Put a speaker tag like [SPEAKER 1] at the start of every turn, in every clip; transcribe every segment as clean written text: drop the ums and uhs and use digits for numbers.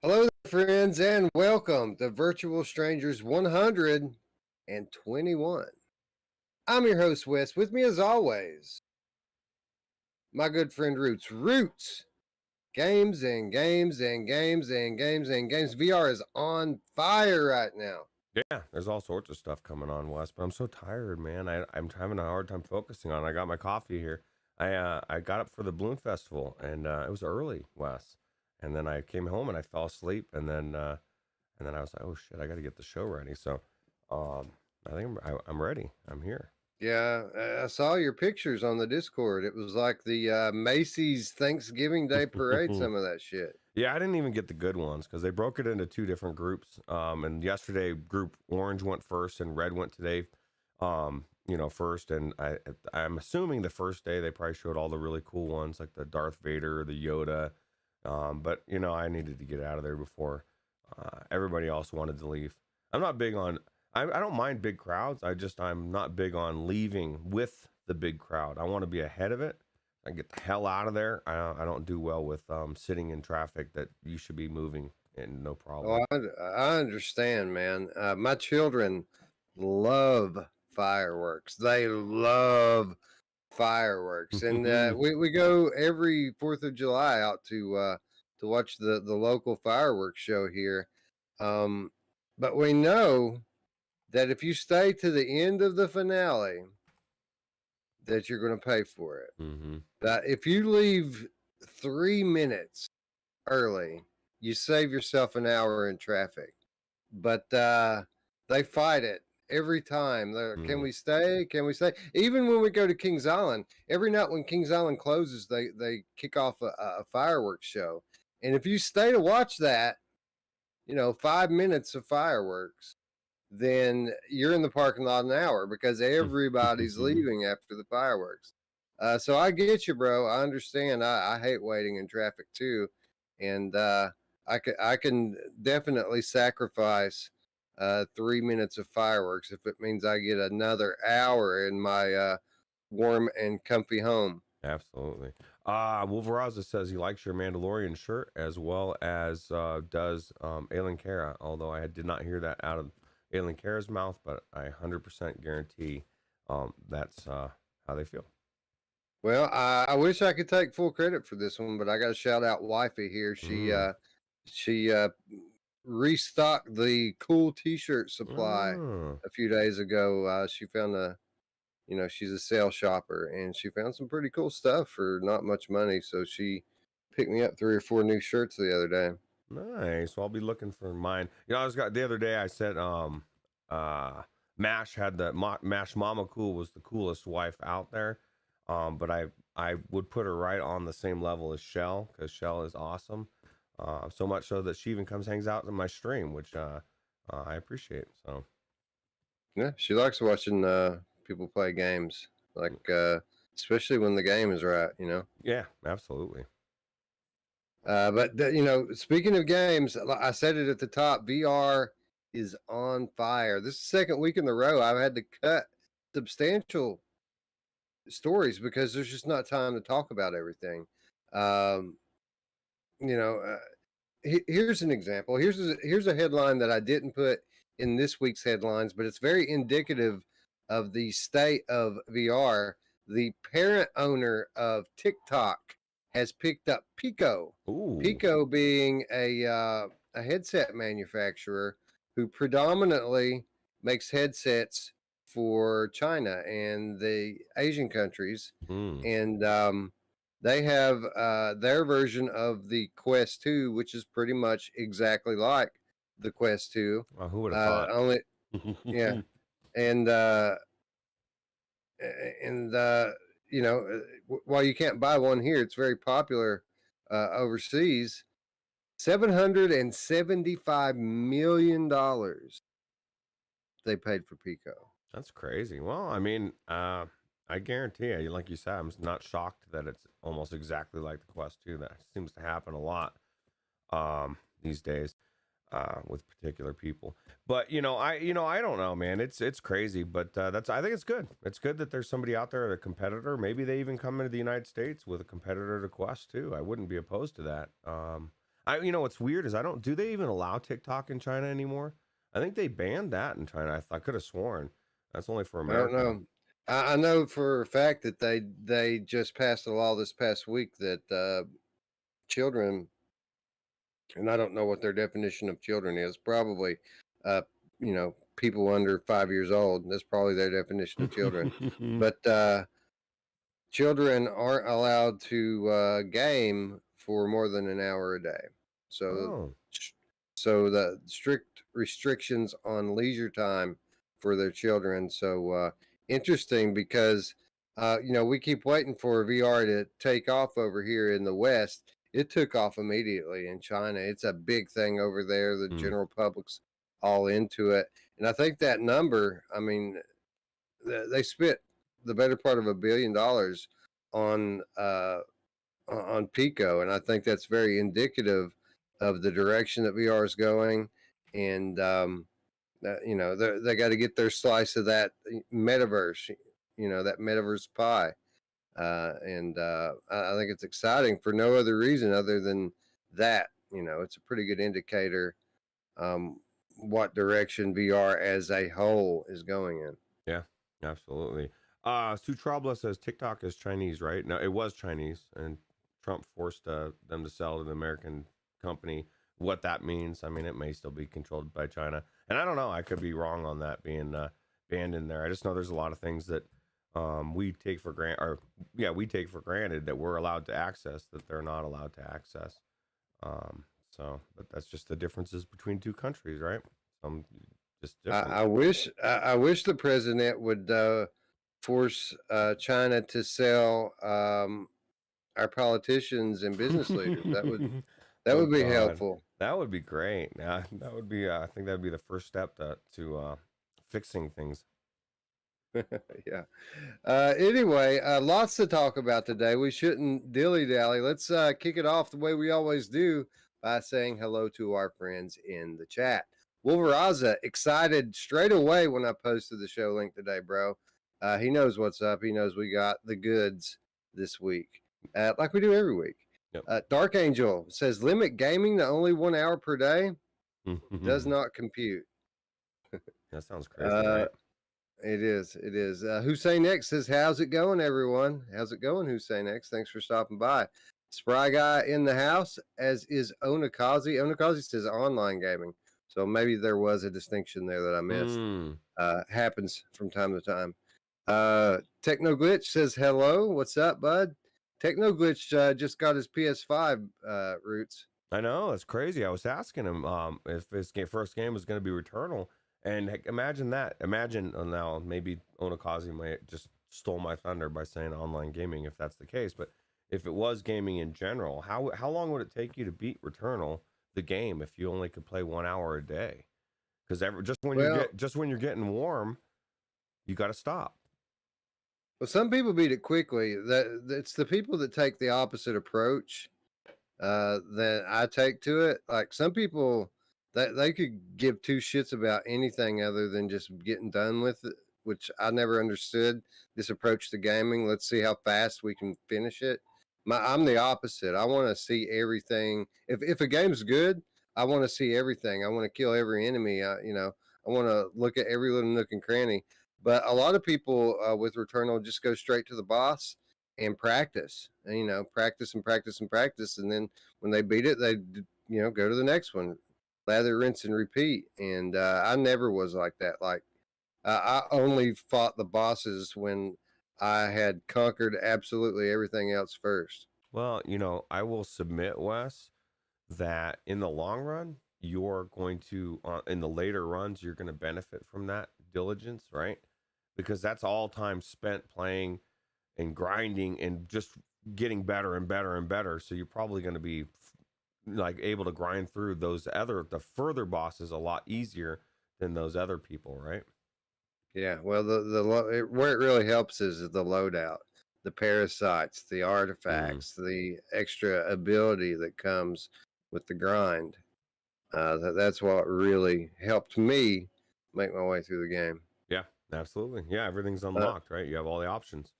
[SPEAKER 1] Hello, there, friends, and welcome to Virtual Strangers 121. I'm your host, Wes. With me, as always, my good friend Ruuts. Games and games and games and games and games. VR is on fire right now.
[SPEAKER 2] Yeah, there's all sorts of stuff coming on, Wes, but I'm so tired, man. I'm having a hard time focusing on it. I got my coffee here. I got up for the Bloom Festival, and it was early, Wes. And then I came home and I fell asleep, and then I was like, oh shit, I got to get the show ready. So, I think I'm ready. I'm here.
[SPEAKER 1] Yeah, I saw your pictures on the Discord. It was like the Macy's Thanksgiving Day parade, some of that shit.
[SPEAKER 2] Yeah, I didn't even get the good ones because they broke it into two different groups. And yesterday, group orange went first, and red went today. First. And I'm assuming the first day they probably showed all the really cool ones, like the Darth Vader, the Yoda. But I needed to get out of there before everybody else wanted to leave. I'm not big on. I don't mind big crowds. I'm not big on leaving with the big crowd. I want to be ahead of it. I get the hell out of there. I don't do well with sitting in traffic that you should be moving, and no problem.
[SPEAKER 1] Oh, I understand, man. My children love fireworks. They love fireworks, and we go every 4th of July out to watch the local fireworks show here. But we know that if you stay to the end of the finale, that you're going to pay for it.
[SPEAKER 2] Mm-hmm.
[SPEAKER 1] If you leave 3 minutes early, you save yourself an hour in traffic. But they fight it every time. Can we stay? Can we stay? Even when we go to Kings Island, every night when Kings Island closes, they kick off a fireworks show. And if you stay to watch that, 5 minutes of fireworks, then you're in the parking lot an hour because everybody's leaving after the fireworks. So I get you, bro. I understand. I hate waiting in traffic too. And I can definitely sacrifice 3 minutes of fireworks if it means I get another hour in my warm and comfy home.
[SPEAKER 2] Absolutely. Wolveraza says he likes your Mandalorian shirt as well as does Alan Cara, although I did not hear that out of Alan Cara's mouth, but I 100% guarantee that's how they feel.
[SPEAKER 1] Well, I wish I could take full credit for this one, but I got to shout out Wifey here. She restocked the cool T-shirt supply a few days ago. She found she's a sale shopper, and she found some pretty cool stuff for not much money. So she picked me up 3 or 4 new shirts the other day.
[SPEAKER 2] Nice. Well, I'll be looking for mine. The other day I said Mash had Mash Mama Cool was the coolest wife out there. But I would put her right on the same level as Shell, because Shell is awesome. So much so that she even hangs out in my stream, which I appreciate. So
[SPEAKER 1] yeah, she likes watching people play games, like especially when the game is right,
[SPEAKER 2] Yeah, absolutely.
[SPEAKER 1] But speaking of games, I said it at the top, VR is on fire. This is the second week in a row I've had to cut substantial stories because there's just not time to talk about everything. Here's an example. Here's a headline that I didn't put in this week's headlines, but it's very indicative of the state of VR. The parent owner of TikTok has picked up Pico.
[SPEAKER 2] Ooh.
[SPEAKER 1] Pico being a headset manufacturer who predominantly makes headsets for China and the Asian countries. And they have their version of the Quest 2, which is pretty much exactly like the Quest 2.
[SPEAKER 2] Well, who would have thought?
[SPEAKER 1] Yeah. And while you can't buy one here, it's very popular overseas. $775 million they paid for Pico.
[SPEAKER 2] That's crazy. Well, I mean, I guarantee you, like you said, I'm not shocked that it's almost exactly like the Quest 2. That seems to happen a lot these days with particular people. But I don't know, man. It's crazy, but I think it's good. It's good that there's somebody out there, a competitor. Maybe they even come into the United States with a competitor to Quest 2. I wouldn't be opposed to that. You know what's weird is do they even allow TikTok in China anymore? I think they banned that in China. I could have sworn that's only for
[SPEAKER 1] I don't
[SPEAKER 2] America.
[SPEAKER 1] know. I know for a fact that they just passed a law this past week that children, and I don't know what their definition of children is. Probably, uh, people under 5 years old. That's probably their definition of children. But children aren't allowed to game for more than an hour a day. So,
[SPEAKER 2] Oh.
[SPEAKER 1] so the strict restrictions on leisure time for their children. So interesting because we keep waiting for VR to take off over here in the West. It took off immediately in China. It's a big thing over there. The general public's all into it, and I think that number. I mean, they spent the better part of $1 billion on Pico, and I think that's very indicative of the direction that VR is going. And they got to get their slice of that metaverse, that metaverse pie. And I think it's exciting for no other reason other than that. It's a pretty good indicator what direction VR as a whole is going in.
[SPEAKER 2] Yeah, absolutely. Sutrabla says TikTok is Chinese, right? No, it was Chinese, and Trump forced them to sell to the American company. What that means, I mean, it may still be controlled by China, and I don't know. I could be wrong on that being banned in there. I just know there's a lot of things that we take for we take for granted that we're allowed to access that they're not allowed to access. But that's just the differences between two countries, right? Just different.
[SPEAKER 1] I wish the president would force China to sell our politicians and business leaders. That would be helpful.
[SPEAKER 2] That would be great. Yeah, that would be. I think that would be the first step to fixing things.
[SPEAKER 1] Yeah. Anyway, lots to talk about today. We shouldn't dilly dally. Let's kick it off the way we always do by saying hello to our friends in the chat. Wolveraza, excited straight away when I posted the show link today, bro. He knows what's up. He knows we got the goods this week, like we do every week.
[SPEAKER 2] Yep.
[SPEAKER 1] Dark Angel says limit gaming to only 1 hour per day. Does not compute.
[SPEAKER 2] That sounds crazy, right?
[SPEAKER 1] It is. It is. Hussein X says, how's it going, everyone? How's it going, Hussein X? Thanks for stopping by. Spry Guy in the house, as is Onakazi. Onakazi says online gaming. So maybe there was a distinction there that I missed. Happens from time to time. Techno Glitch says, hello. What's up, bud? Techno Glitch just got his PS5 Ruuts.
[SPEAKER 2] I know. That's crazy. I was asking him if his first game was going to be Returnal. And heck, imagine that. Imagine now maybe Onakazi might just stole my thunder by saying online gaming if that's the case. But if it was gaming in general, how long would it take you to beat Returnal, the game, if you only could play 1 hour a day? Because just when you're getting warm, you got to stop.
[SPEAKER 1] Well, some people beat it quickly. It's the people that take the opposite approach that I take to it. Like some people. They could give two shits about anything other than just getting done with it, which I never understood this approach to gaming. Let's see how fast we can finish it. I'm the opposite. I want to see everything. If a game's good, I want to see everything. I want to kill every enemy. I want to look at every little nook and cranny. But a lot of people with Returnal just go straight to the boss and practice. And, practice and practice and practice, and then when they beat it, they go to the next one. Lather, rinse, and repeat. And I never was like that. Like I only fought the bosses when I had conquered absolutely everything else first.
[SPEAKER 2] Well, I will submit, Wes, that in the long run, you're going to, in the later runs, you're going to benefit from that diligence, right? Because that's all time spent playing and grinding and just getting better and better and better. So you're probably going to be like able to grind through the further bosses a lot easier than those other people, right?
[SPEAKER 1] Yeah, well, where it really helps is the loadout, the parasites, the artifacts, the extra ability that comes with the grind. That's what really helped me make my way through the game.
[SPEAKER 2] Yeah, absolutely. Yeah, everything's unlocked, right? You have all the options.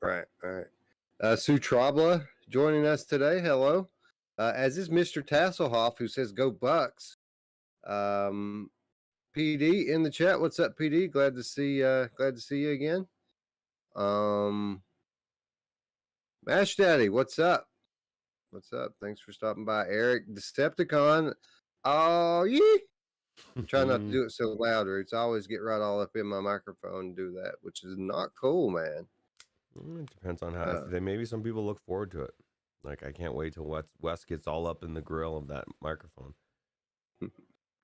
[SPEAKER 1] Right. Sutrabla joining us today. Hello. as is Mr. Tasselhoff, who says go Bucks. PD in the chat. What's up, PD? Glad to see you again. Mash Daddy, what's up? What's up? Thanks for stopping by. Eric Decepticon. Oh yeah. I'm trying not to do it so loud, Ruuts. I always get right all up in my microphone and do that, which is not cool, man.
[SPEAKER 2] It depends on how. Maybe some people look forward to it. Like, I can't wait till Wes gets all up in the grill of that microphone.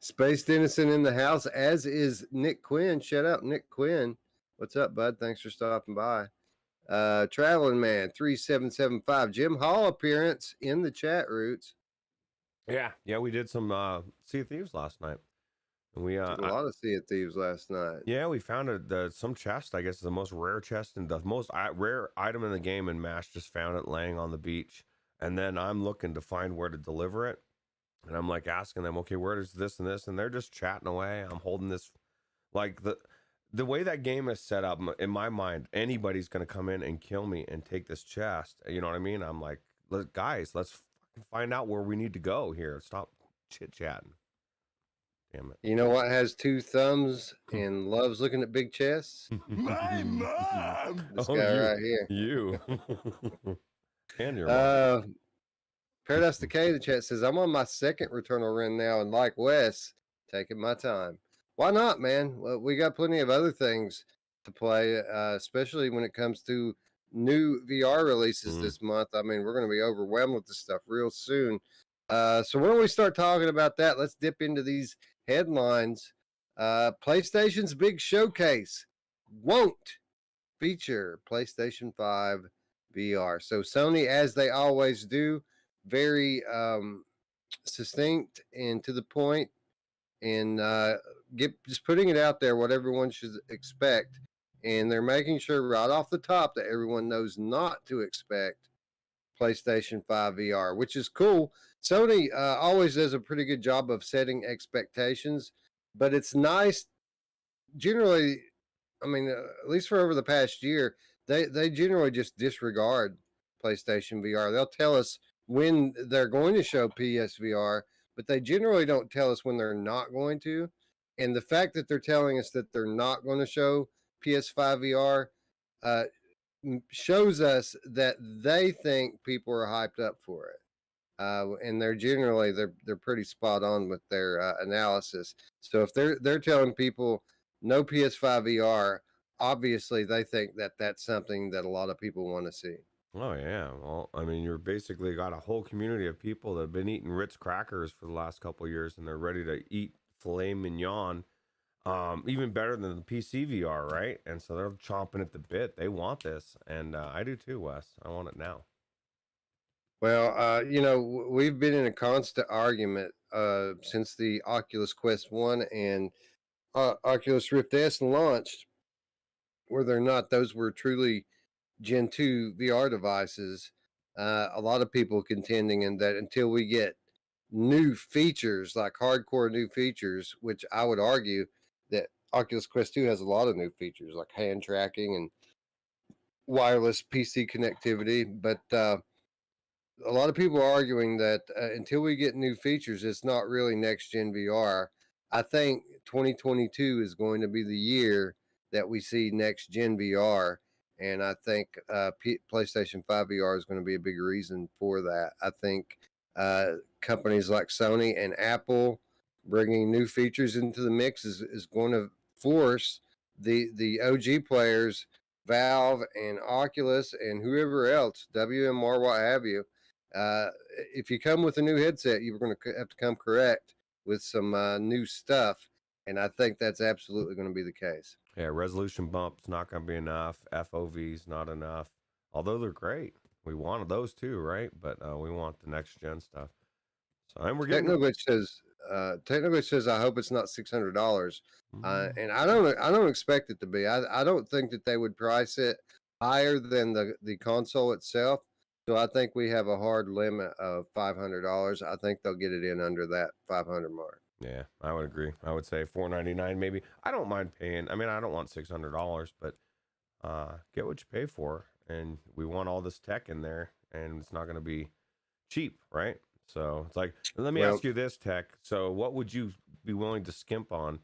[SPEAKER 1] Space Dennison in the house, as is Nick Quinn. Shout out, Nick Quinn. What's up, bud? Thanks for stopping by. Traveling Man 3775. Jim Hall appearance in the chat, Ruuts.
[SPEAKER 2] Yeah, we did some Sea of Thieves last night. And we
[SPEAKER 1] did a lot of Sea of Thieves last night.
[SPEAKER 2] Yeah, we found some chest. I guess the most rare chest and the most rare item in the game, and Mash just found it laying on the beach. And then I'm looking to find where to deliver it, and I'm like asking them, okay, where is this and this, and they're just chatting away. I'm holding this, like the way that game is set up in my mind, anybody's gonna come in and kill me and take this chest. You know what I mean? I'm like, guys, let's find out where we need to go here. Stop chit chatting. Damn it.
[SPEAKER 1] You know what has two thumbs and loves looking at big chests?
[SPEAKER 3] My mom.
[SPEAKER 1] This guy right here.
[SPEAKER 2] You. And your mom.
[SPEAKER 1] Paradise Decay, the chat says, I'm on my second Returnal run now, and like Wes, taking my time. Why not, man? Well, we got plenty of other things to play, especially when it comes to new VR releases this month. I mean, we're going to be overwhelmed with this stuff real soon. So when we start talking about that, let's dip into these headlines. PlayStation's big showcase won't feature PlayStation 5 VR. So Sony, as they always do, very succinct and to the point, and just putting it out there what everyone should expect, and they're making sure right off the top that everyone knows not to expect PlayStation 5 VR, which is cool. Sony always does a pretty good job of setting expectations, but it's nice generally. I mean, at least for over the past year, they generally just disregard PlayStation VR. They'll tell us when they're going to show PSVR, but they generally don't tell us when they're not going to. And the fact that they're telling us that they're not going to show PS5 VR shows us that they think people are hyped up for it. And they're pretty spot on with their analysis. So if they're telling people no PS5 VR, obviously they think that that's something that a lot of people want to see.
[SPEAKER 2] Oh yeah, well, I mean, you're basically got a whole community of people that have been eating Ritz crackers for the last couple of years, and they're ready to eat filet mignon, even better than the PCVR, right? And so they're chomping at the bit. They want this, and I do too, Wes. I want it now.
[SPEAKER 1] Well, we've been in a constant argument since the Oculus Quest 1 and Oculus Rift S launched, whether or not those were truly Gen 2 VR devices. A lot of people contending in that until we get new features, like hardcore new features, which I would argue that Oculus Quest 2 has a lot of new features, like hand tracking and wireless PC connectivity. But a lot of people are arguing that until we get new features, it's not really next gen VR. I think 2022 is going to be the year that we see next gen VR. And I think PlayStation 5 VR is going to be a big reason for that. I think companies like Sony and Apple bringing new features into the mix is going to force the OG players, Valve and Oculus and whoever else, WMR, what have you. If you come with a new headset, you're going to have to come correct with some new stuff. And I think that's absolutely going to be the case.
[SPEAKER 2] Yeah, resolution bump's not going to be enough. FOV's not enough. Although they're great. We wanted those too, right? But we want the next gen stuff. So, and we're getting
[SPEAKER 1] Technoglitch says, I hope it's not $600. And I don't expect it to be. I don't think that they would price it higher than the console itself. So I think we have a hard limit of $500. I think they'll get it in under that 500 mark.
[SPEAKER 2] Yeah, I would agree. I would say $499 maybe. I don't mind paying. I mean, I don't want $600, but get what you pay for. And we want all this tech in there, and it's not going to be cheap, right? So it's like, let me
[SPEAKER 1] Well,
[SPEAKER 2] ask you this, Tech. So what would you be willing to skimp on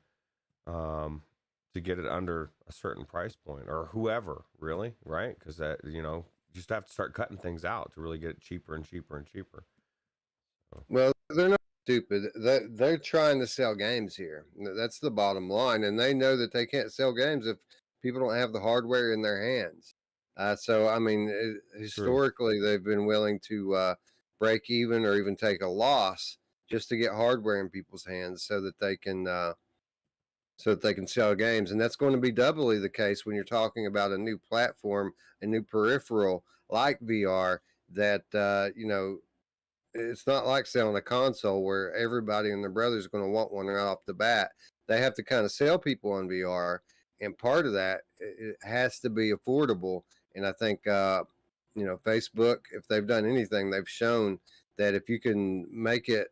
[SPEAKER 2] to get it under a certain price point, or whoever, really, right? Because that, you just have to start cutting things out to really get it cheaper and cheaper and cheaper. So,
[SPEAKER 1] well, they're not stupid. They're trying to sell games here. That's the bottom line, and they know that they can't sell games if people don't have the hardware in their hands. So, I mean,
[SPEAKER 2] true.
[SPEAKER 1] historically, they've been willing to break even or even take a loss just to get hardware in people's hands so that they can sell games. And that's going to be doubly the case when you're talking about a new platform, a new peripheral like VR that it's not like selling a console where everybody and their brother is going to want one right off the bat. They have to kind of sell people on VR, and part of that, it has to be affordable. And I think Facebook, if they've done anything, they've shown that if you can make it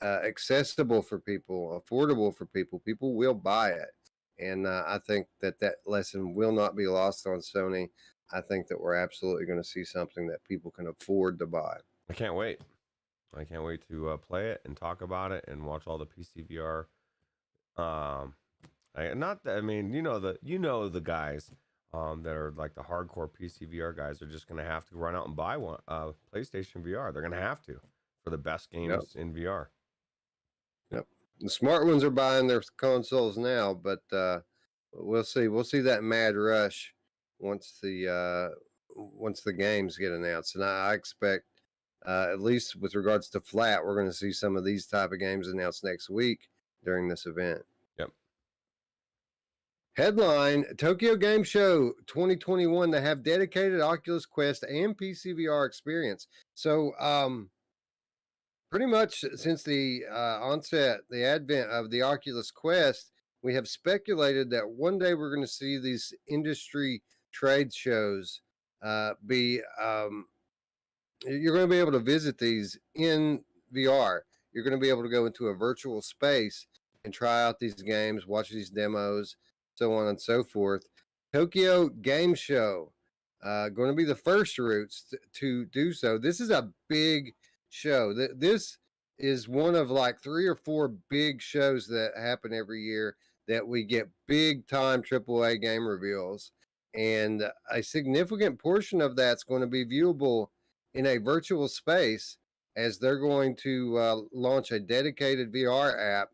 [SPEAKER 1] accessible for people, affordable for people, people will buy it. And I think that lesson will not be lost on Sony. I think that we're absolutely going to see something that people can afford to buy.
[SPEAKER 2] I can't wait. I can't wait to play it and talk about it and watch all the PCVR. I mean, the guys that are like the hardcore PCVR guys are just gonna have to run out and buy one PlayStation VR. They're gonna have to for the best games in VR.
[SPEAKER 1] Yep, the smart ones are buying their consoles now, but we'll see. We'll see that mad rush once the games get announced, and I expect. At least with regards to flat, we're going to see some of these type of games announced next week during this event.
[SPEAKER 2] Yep.
[SPEAKER 1] Headline: Tokyo Game Show 2021 to have dedicated Oculus Quest and PCVR experience. So, pretty much since the the advent of the Oculus Quest, we have speculated that one day we're going to see these industry trade shows be. You're going to be able to visit these in VR. You're going to be able to go into a virtual space and try out these games, watch these demos, so on and so forth. Tokyo Game Show, going to be the first Ruuts to do so. This is a big show. This is one of like 3 or 4 big shows that happen every year that we get big time AAA game reveals. And a significant portion of that's going to be viewable in a virtual space, as they're going to launch a dedicated VR app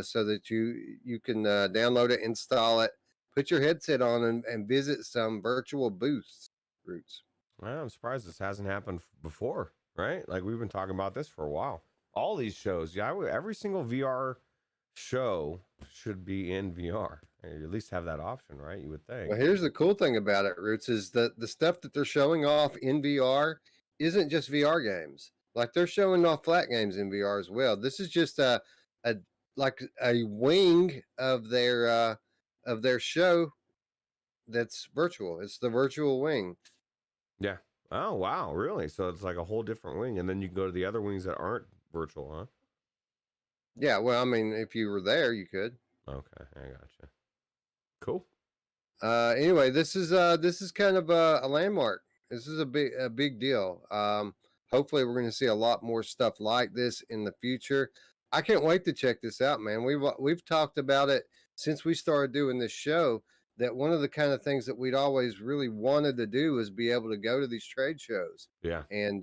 [SPEAKER 1] so that you can download it, install it, put your headset on, and visit some virtual booths. Ruuts.
[SPEAKER 2] Well, I'm surprised this hasn't happened before, right? Like we've been talking about this for a while. All these shows, every single VR show should be in VR. You at least have that option, right? You would think.
[SPEAKER 1] Well, here's the cool thing about it, Ruuts, is that the stuff that they're showing off in VR isn't just VR games. Like they're showing off flat games in VR as well. This is just a wing of their show that's virtual. It's the virtual wing.
[SPEAKER 2] Yeah. Oh wow, really? So it's like a whole different wing, and then you can go to the other wings that aren't virtual, huh?
[SPEAKER 1] Yeah. Well, I mean, if you were there, you could.
[SPEAKER 2] Okay, I gotcha. Cool.
[SPEAKER 1] Anyway, this is kind of a landmark. This is a big deal. Hopefully, we're going to see a lot more stuff like this in the future. I can't wait to check this out, man. We've talked about it since we started doing this show. That one of the kind of things that we'd always really wanted to do is be able to go to these trade shows.
[SPEAKER 2] Yeah.
[SPEAKER 1] And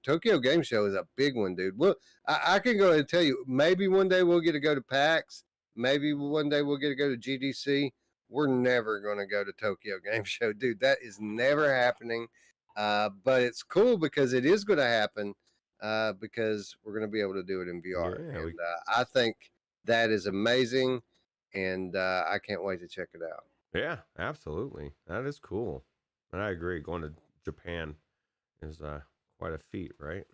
[SPEAKER 1] Tokyo Game Show is a big one, dude. Well, I can go ahead and tell you, maybe one day we'll get to go to PAX. Maybe one day we'll get to go to GDC. We're never going to go to Tokyo Game Show, dude. That is never happening. But it's cool because it is going to happen because we're going to be able to do it in VR.
[SPEAKER 2] Yeah,
[SPEAKER 1] and I think that is amazing, and I can't wait to check it out.
[SPEAKER 2] Yeah, absolutely. That is cool. And I agree. Going to Japan is quite a feat, right?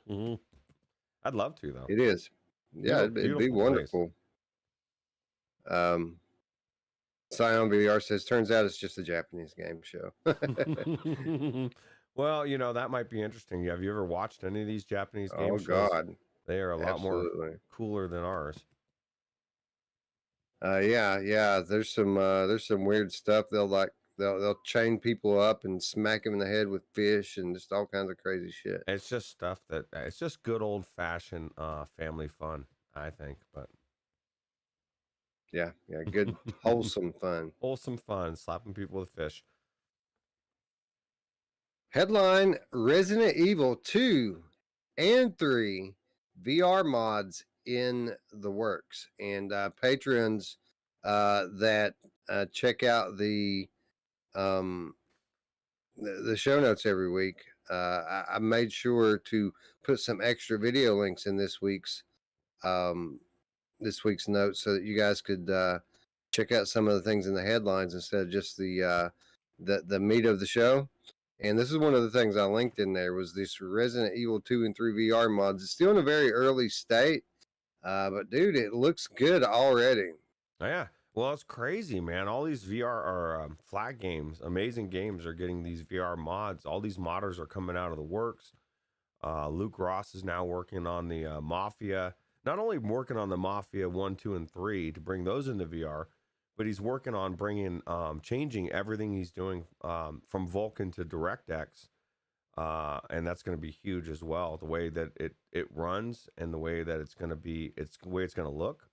[SPEAKER 2] I'd love to, though.
[SPEAKER 1] It is. Yeah, it'd be wonderful. Scion VR says, turns out it's just a Japanese game show.
[SPEAKER 2] Well, that might be interesting. Have you ever watched any of these Japanese game shows?
[SPEAKER 1] Oh, God.
[SPEAKER 2] They are a lot more cooler than ours.
[SPEAKER 1] Yeah. There's some weird stuff. They'll like They'll chain people up and smack them in the head with fish and just all kinds of crazy shit.
[SPEAKER 2] It's just stuff that it's just good old fashioned family fun, I think. But
[SPEAKER 1] Yeah, good wholesome fun.
[SPEAKER 2] wholesome fun, slapping people with fish.
[SPEAKER 1] Headline: Resident Evil 2 and 3 VR mods in the works, and patrons that check out um, the show notes every week. I made sure to put some extra video links in um, this week's notes so that you guys could check out some of the things in the headlines instead of just the meat of the show. And this is one of the things I linked in there was this Resident Evil 2 and 3 VR mods. It's still in a very early state, but dude, it looks good already.
[SPEAKER 2] Oh, yeah. Well, it's crazy, man. All these VR or flat games, amazing games, are getting these VR mods. All these modders are coming out of the works. Luke Ross is now working on the Mafia. Not only working on the Mafia 1, 2, and 3 to bring those into VR, but he's working on bringing, changing everything he's doing from Vulkan to DirectX. And that's going to be huge as well. The way that it runs and the way that it's going to be, the way it's going to look.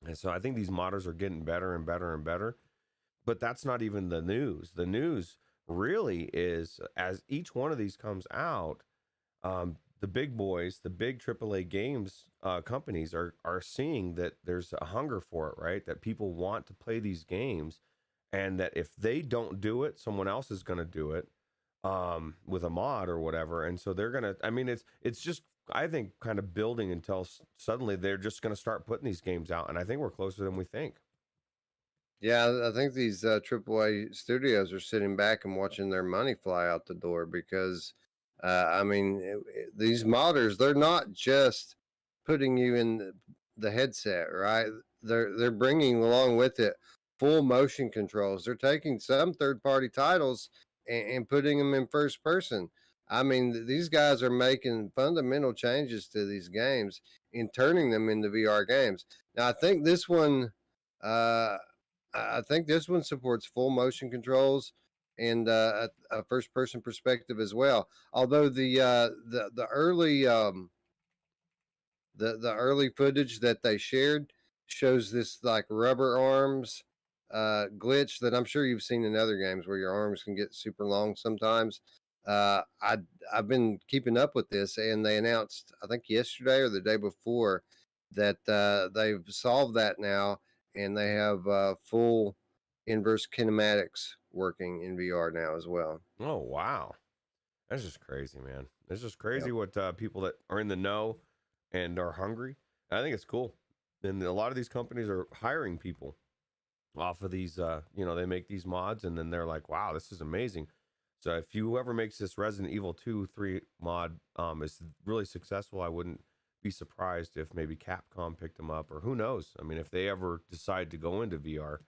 [SPEAKER 2] And so I think these modders are getting better and better and better. But that's not even the news. The news really is, as each one of these comes out, the big boys, the big AAA games companies are seeing that there's a hunger for it, right? That people want to play these games, and that if they don't do it, someone else is going to do it with a mod or whatever. And so they're going to, I mean, it's just, I think, kind of building until suddenly they're just going to start putting these games out. And I think we're closer than we think.
[SPEAKER 1] Yeah, I think these AAA studios are sitting back and watching their money fly out the door because, I mean, these modders, they're not just putting you in the headset, right? They're bringing along with it full motion controls. They're taking some third-party titles and putting them in first person. I mean, these guys are making fundamental changes to these games and turning them into VR games. Now, I think this one. I think this one supports full motion controls and a first person perspective as well. Although the early the early footage that they shared shows this like rubber arms glitch that I'm sure you've seen in other games where your arms can get super long sometimes. I've been keeping up with this, and they announced I think yesterday or the day before that they've solved that now, and they have full inverse kinematics working in VR now as well.
[SPEAKER 2] Oh, wow. That's just crazy, man. It's just crazy
[SPEAKER 1] Yep.
[SPEAKER 2] what people that are in the know and are hungry. I think it's cool. And a lot of these companies are hiring people off of these, they make these mods and then they're like, wow, this is amazing. So if whoever makes this Resident Evil 2, 3 mod is really successful, I wouldn't be surprised if maybe Capcom picked them up, or who knows? I mean, if they ever decide to go into VR,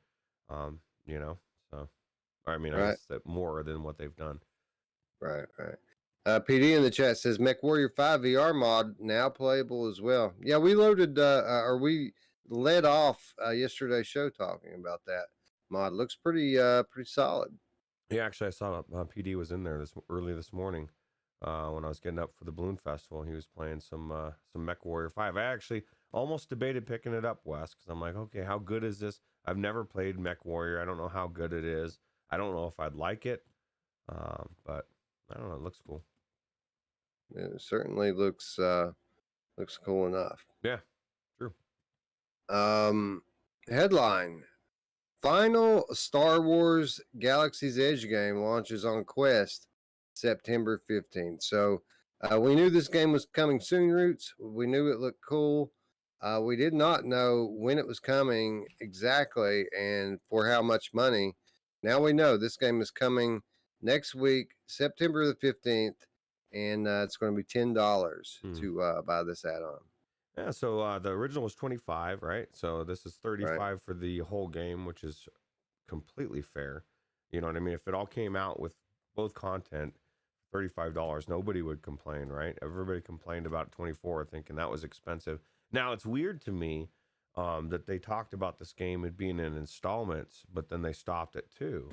[SPEAKER 2] so, I mean, I
[SPEAKER 1] Right.
[SPEAKER 2] guess that more than what they've done.
[SPEAKER 1] Right. PD in the chat says MechWarrior 5 VR mod now playable as well. Yeah, we loaded we led off yesterday's show talking about that mod. Looks pretty solid.
[SPEAKER 2] Yeah, actually, I saw PD was in there early this morning when I was getting up for the Balloon Festival. He was playing some MechWarrior 5. I actually almost debated picking it up, Wes, because I'm like, okay, how good is this? I've never played MechWarrior. I don't know how good it is. I don't know if I'd like it, but I don't know. It looks cool.
[SPEAKER 1] It certainly looks cool enough.
[SPEAKER 2] Yeah, true.
[SPEAKER 1] Headline: Final Star Wars Galaxy's Edge game launches on Quest September 15th. So we knew this game was coming soon, Ruuts. We knew it looked cool. We did not know when it was coming exactly and for how much money. Now we know this game is coming next week, September the 15th, and it's going to be $10 to buy this add-on.
[SPEAKER 2] Yeah, so the original was 25, right? So this is 35 for the whole game, which is completely fair. You know what I mean? If it all came out with both content, $35, nobody would complain, right? Everybody complained about 24, thinking that was expensive. Now, it's weird to me that they talked about this game as being in installments, but then they stopped at 2.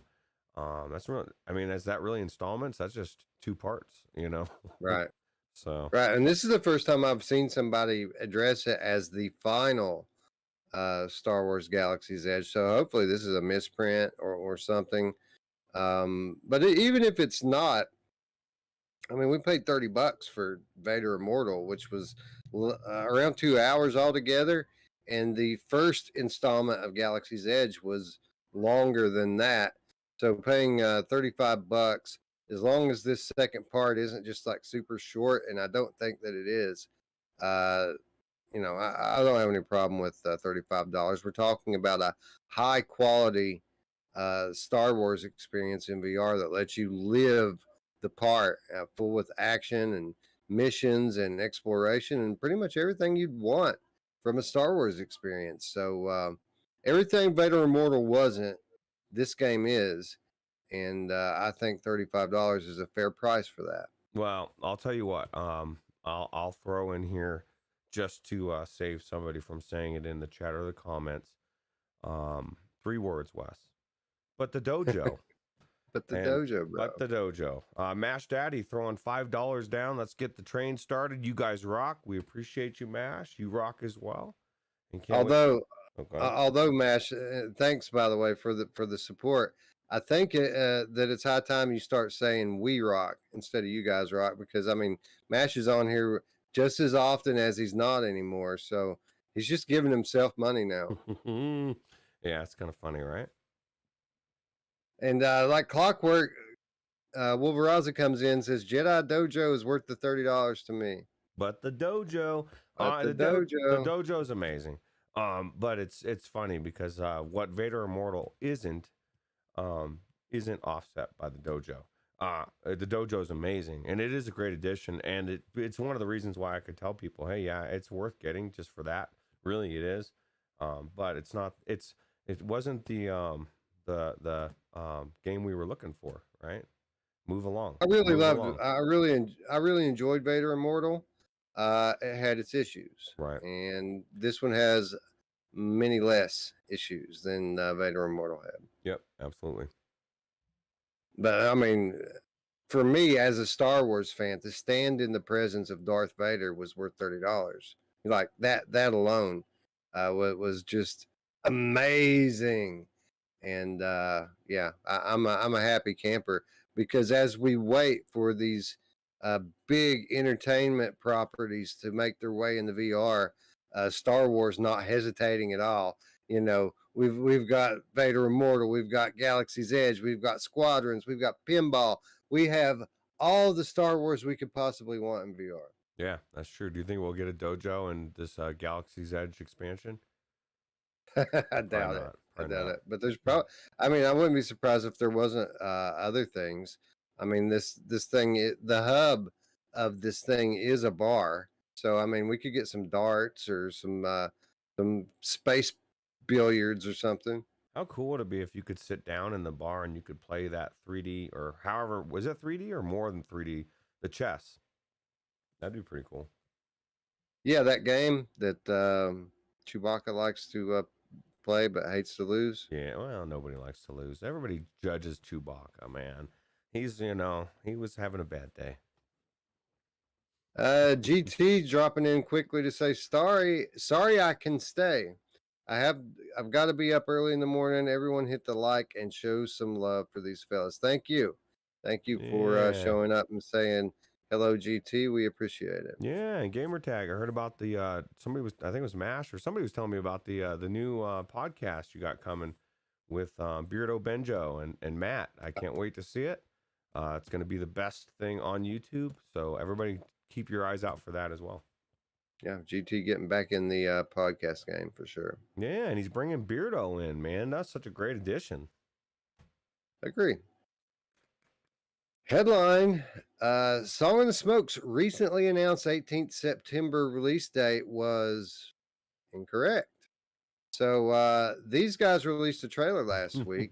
[SPEAKER 2] That's really, I mean, is that really installments? That's just 2 parts, you know?
[SPEAKER 1] Right.
[SPEAKER 2] So,
[SPEAKER 1] Right. And this is the first time I've seen somebody address it as the final Star Wars Galaxy's Edge. So hopefully this is a misprint or something. But even if it's not, I mean, we paid $30 for Vader Immortal, which was around 2 hours altogether. And the first installment of Galaxy's Edge was longer than that. So paying $35, as long as this second part isn't just like super short, and I don't think that it is, uh, I don't have any problem with $35. We're talking about a high quality Star Wars experience in VR that lets you live the part full with action and missions and exploration and pretty much everything you'd want from a Star Wars experience. So everything Vader Immortal wasn't, this game is. And I think $35 is a fair price for that.
[SPEAKER 2] well, I'll tell you what, I'll throw in here just to save somebody from saying it in the chat or the comments. 3 words, Wes. But the dojo.
[SPEAKER 1] But the
[SPEAKER 2] And-
[SPEAKER 1] dojo, bro.
[SPEAKER 2] But the dojo. Mash Daddy throwing $5 down. Let's get the train started. You guys rock. We appreciate you, Mash. You rock as well. And can't wait-
[SPEAKER 1] Although,
[SPEAKER 2] Okay.
[SPEAKER 1] although Mash, thanks by the way for the support. I think that it's high time you start saying "we rock" instead of "you guys rock," because I mean Mash is on here just as often as he's not anymore. So he's just giving himself money now.
[SPEAKER 2] Yeah, it's kind of funny, right?
[SPEAKER 1] And like clockwork, Wolveraza comes in and says Jedi Dojo is worth the $30 to me.
[SPEAKER 2] But the dojo,
[SPEAKER 1] But the
[SPEAKER 2] the
[SPEAKER 1] dojo,
[SPEAKER 2] dojo is amazing. But it's funny because what Vader Immortal isn't offset by the dojo. The dojo is amazing, and it is a great addition, and it's one of the reasons why I could tell people, hey, yeah, it's worth getting just for that. Really, it is. But it's not. It wasn't the game we were looking for, right? Move along.
[SPEAKER 1] I really
[SPEAKER 2] Move
[SPEAKER 1] loved.
[SPEAKER 2] along.
[SPEAKER 1] I really enjoyed Vader Immortal. It had its issues,
[SPEAKER 2] Right.
[SPEAKER 1] and this one has many less issues than Vader Immortal had.
[SPEAKER 2] Yep, absolutely.
[SPEAKER 1] But I mean, for me as a Star Wars fan, to stand in the presence of Darth Vader was worth $30. Like that alone was just amazing. And yeah, I'm a happy camper because as we wait for these big entertainment properties to make their way in the VR, Star Wars not hesitating at all. You know, we've got Vader Immortal, we've got Galaxy's Edge, we've got Squadrons, we've got Pinball, we have all the Star Wars we could possibly want in VR.
[SPEAKER 2] Yeah, that's true. Do you think we'll get a dojo in this Galaxy's Edge expansion?
[SPEAKER 1] I doubt it.
[SPEAKER 2] not.
[SPEAKER 1] I
[SPEAKER 2] Probably
[SPEAKER 1] doubt
[SPEAKER 2] not.
[SPEAKER 1] it. But there's probably. I mean, I wouldn't be surprised if there wasn't other things. I mean, this thing, the hub of this thing is a bar. So I mean, we could get some darts or some space billiards or something.
[SPEAKER 2] How cool would it be if you could sit down in the bar and you could play that 3D or however, was it 3D or more than 3D? The chess. That'd be pretty cool.
[SPEAKER 1] Yeah, that game that Chewbacca likes to play but hates to lose.
[SPEAKER 2] Yeah, well, nobody likes to lose. Everybody judges Chewbacca, man. He's, he was having a bad day.
[SPEAKER 1] GT dropping in quickly to say sorry I can stay. I've got to be up early in the morning. Everyone hit the like and show some love for these fellas. Thank you for
[SPEAKER 2] Yeah.
[SPEAKER 1] showing up and saying hello, GT. We appreciate it.
[SPEAKER 2] Yeah, and Gamertag. I heard about the I think it was Mash or somebody was telling me about the new podcast you got coming with Beardo Benjo and Matt. I can't wait to see it. It's going to be the best thing on YouTube, so everybody keep your eyes out for that as well.
[SPEAKER 1] Yeah, GT getting back in the podcast game for sure.
[SPEAKER 2] Yeah, and he's bringing Beardo in, man. That's such a great addition.
[SPEAKER 1] Agree. Headline, Song in the Smoke's recently announced 18th September release date was incorrect. So these guys released a trailer last week.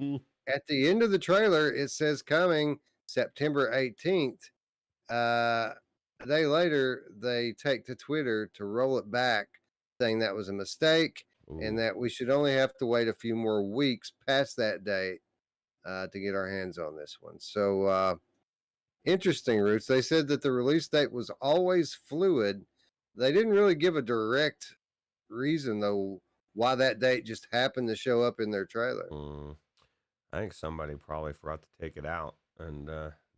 [SPEAKER 1] At the end of the trailer, it says coming September 18th. A day later, they take to Twitter to roll it back, saying that was a mistake
[SPEAKER 2] Ooh.
[SPEAKER 1] and that we should only have to wait a few more weeks past that date to get our hands on this one. So interesting, Ruuts. They said that the release date was always fluid. They didn't really give a direct reason, though, why that date just happened to show up in their trailer.
[SPEAKER 2] I think somebody probably forgot to take it out, and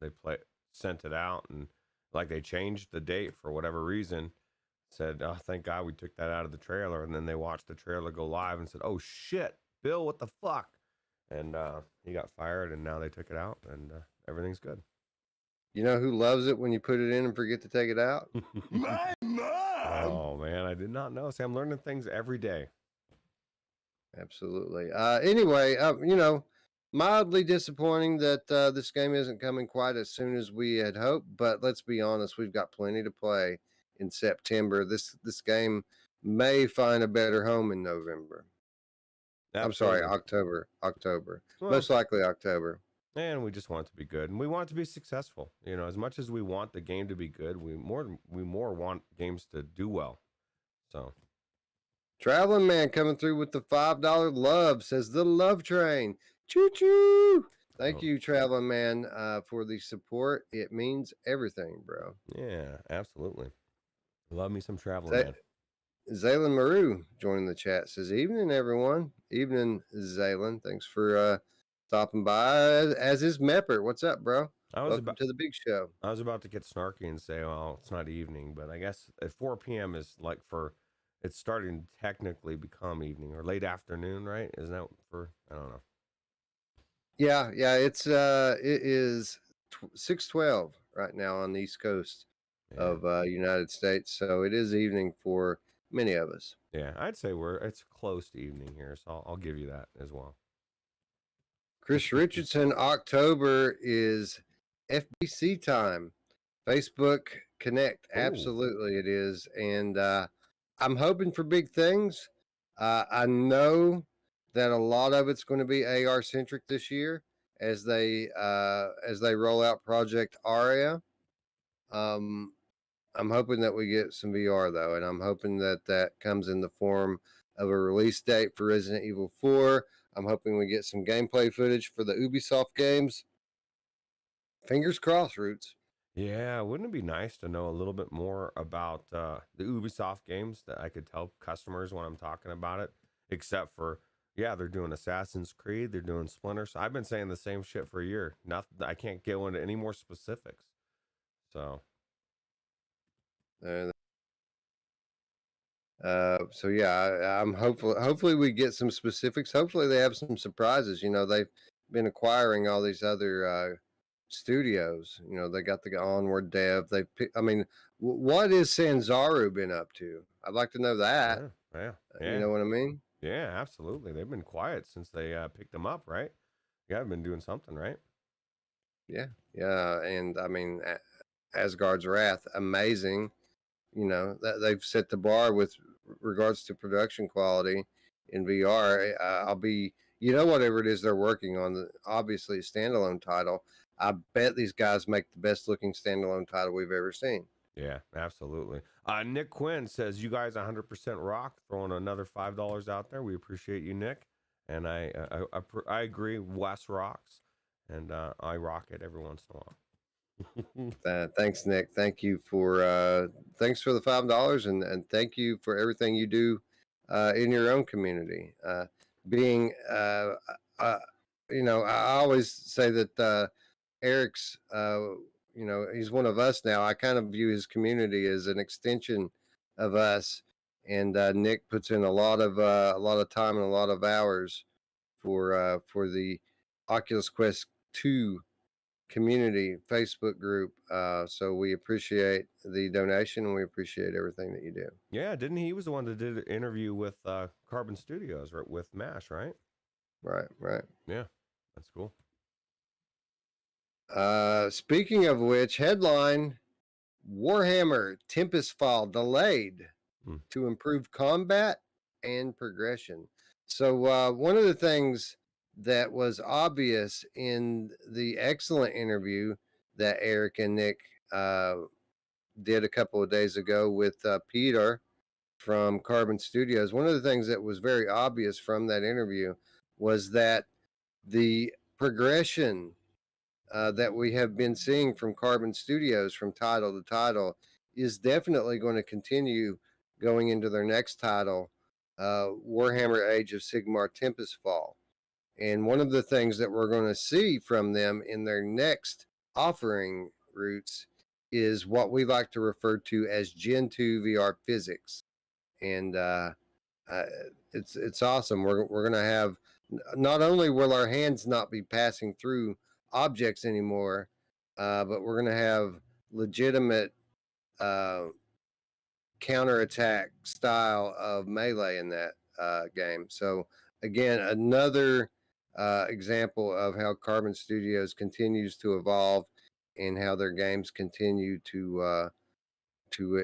[SPEAKER 2] they sent it out, and like they changed the date for whatever reason. Said, "Oh, thank God we took that out of the trailer," and then they watched the trailer go live and said, "Oh shit, Bill, what the fuck?" And he got fired, and now they took it out, and everything's good.
[SPEAKER 1] You know who loves it when you put it in and forget to take it out?
[SPEAKER 3] My mom!
[SPEAKER 2] Oh man, I did not know. See, I'm learning things every day.
[SPEAKER 1] Absolutely. Anyway, mildly disappointing that this game isn't coming quite as soon as we had hoped, but let's be honest, we've got plenty to play in September. This game may find a better home in November.
[SPEAKER 2] Absolutely.
[SPEAKER 1] I'm sorry, October.
[SPEAKER 2] Well,
[SPEAKER 1] Most likely October.
[SPEAKER 2] And we just want it to be good, and we want it to be successful. You know, as much as we want the game to be good, we more want games to do well. So,
[SPEAKER 1] Traveling Man coming through with the $5 love, says the love train. Choo choo. Thank you, Traveling Man, for the support. It means everything, bro.
[SPEAKER 2] Yeah, absolutely. Love me some Traveling Man.
[SPEAKER 1] Zaylin Maru joining the chat, says, evening, everyone. Evening, Zaylin. Thanks for stopping by, as is Mepper. What's up, bro? Welcome to the big show.
[SPEAKER 2] I was about to get snarky and say, well, it's not evening, but I guess at 4 p.m. is like it's starting to technically become evening or late afternoon, right? Isn't that I don't know.
[SPEAKER 1] Yeah, it is 6:12 right now on the East Coast of United States, so it is evening for many of us.
[SPEAKER 2] Yeah, I'd say it's close to evening here, so I'll give you that as well.
[SPEAKER 1] Chris Richardson, October is FBC time. Facebook Connect, absolutely it is, and I'm hoping for big things. I know that a lot of it's going to be AR centric this year as they roll out Project Aria. I'm hoping that we get some VR though, and I'm hoping that comes in the form of a release date for Resident Evil 4. I'm hoping we get some gameplay footage for the Ubisoft games. Fingers crossed, Ruuts.
[SPEAKER 2] Yeah, wouldn't it be nice to know a little bit more about the Ubisoft games that I could tell customers when I'm talking about it? Except for, yeah, they're doing Assassin's Creed, they're doing Splinter. So I've been saying the same shit for a year. Nothing. I can't go into any more specifics. So.
[SPEAKER 1] So yeah, I'm hopefully we get some specifics. Hopefully they have some surprises. You know, they've been acquiring all these other studios. You know, they got the Onward dev. What is Sanzaru been up to? I'd like to know that.
[SPEAKER 2] Yeah.
[SPEAKER 1] You know what I mean?
[SPEAKER 2] Yeah, absolutely. They've been quiet since they picked them up, right? Yeah, I've been doing something, right?
[SPEAKER 1] Yeah. And I mean, Asgard's Wrath, amazing. You know, that they've set the bar with regards to production quality in VR. Whatever it is they're working on, obviously a standalone title. I bet these guys make the best looking standalone title we've ever seen.
[SPEAKER 2] Yeah, absolutely. Nick Quinn says, you guys 100% rock. Throwing another $5 out there. We appreciate you, Nick. And I agree. Wes rocks. And I rock it every once in a while.
[SPEAKER 1] Thanks, Nick. Thank you for thanks for the $5 and thank you for everything you do in your own community. I always say that Eric's he's one of us now. I kind of view his community as an extension of us, and Nick puts in a lot of time and a lot of hours for the Oculus Quest 2 community Facebook group. So we appreciate the donation and we appreciate everything that you do.
[SPEAKER 2] Yeah, didn't he was the one that did an interview with Carbon Studios, right, with MASH, right?
[SPEAKER 1] Right.
[SPEAKER 2] Yeah, that's cool.
[SPEAKER 1] Speaking of which, headline: Warhammer Tempestfall delayed to improve combat and progression. So one of the things that was obvious in the excellent interview that Eric and Nick did a couple of days ago with Peter from Carbon Studios, one of the things that was very obvious from that interview was that the progression that we have been seeing from Carbon Studios from title to title is definitely going to continue going into their next title, Warhammer Age of Sigmar Tempestfall. And one of the things that we're going to see from them in their next offering, Ruuts, is what we like to refer to as Gen 2 VR physics. And it's awesome. We're going to have, not only will our hands not be passing through objects anymore, but we're going to have legitimate counterattack style of melee in that game. So again, another example of how Carbon Studios continues to evolve and how their games continue to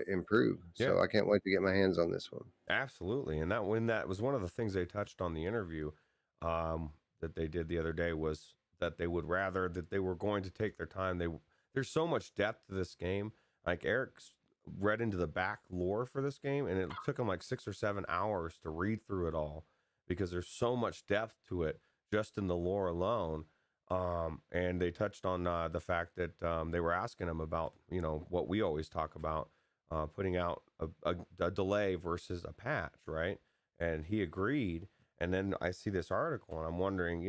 [SPEAKER 1] improve. So I can't wait to get my hands on this one.
[SPEAKER 2] Absolutely. And that was one of the things they touched on the interview that they did the other day, was that they would rather that they were going to take their time. There's so much depth to this game. Like, Eric's read into the back lore for this game, and it took him like 6 or 7 hours to read through it all, because there's so much depth to it just in the lore alone. And they touched on the fact that they were asking him about, what we always talk about, putting out a delay versus a patch, right? And he agreed. And then I see this article, and I'm wondering,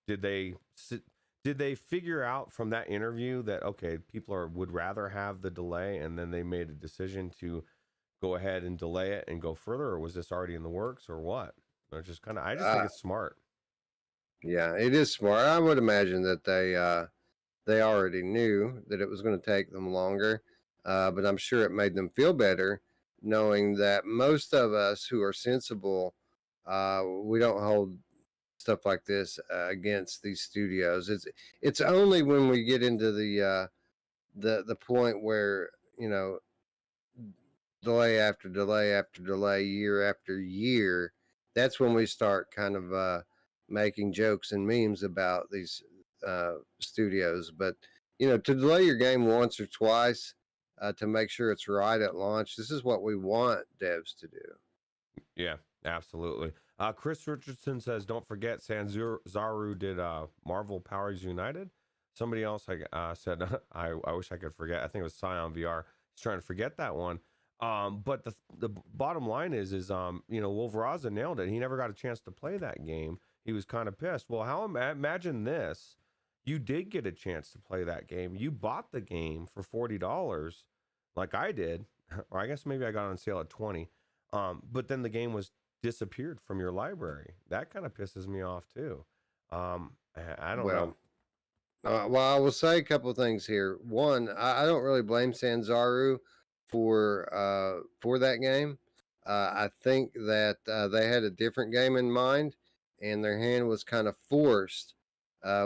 [SPEAKER 2] did they figure out from that interview that, okay, people would rather have the delay, and then they made a decision to go ahead and delay it and go further, or was this already in the works, or what? I just think it's smart.
[SPEAKER 1] Yeah, it is smart. I would imagine that they already knew that it was going to take them longer, but I'm sure it made them feel better knowing that most of us who are sensible, we don't hold stuff like this against these studios. It's only when we get into the point where, delay after delay after delay, year after year, that's when we start kind of making jokes and memes about these studios. But to delay your game once or twice to make sure it's right at launch, this is what we want devs to do.
[SPEAKER 2] Yeah, absolutely. Chris Richardson says, don't forget Sanzaru did Marvel Powers United. Somebody else said, I wish I could forget. I think it was Scion VR. He's trying to forget that one. But the bottom line is Wolveraza nailed it. He never got a chance to play that game. He was kind of pissed. Well, imagine this. You did get a chance to play that game. You bought the game for $40 like I did, or I guess maybe I got on sale at $20. But then the game was disappeared from your library. That kind of pisses me off too. I don't know.
[SPEAKER 1] Well, I will say a couple of things here. One, I don't really blame Sanzaru for that game. I think that they had a different game in mind, and their hand was kind of forced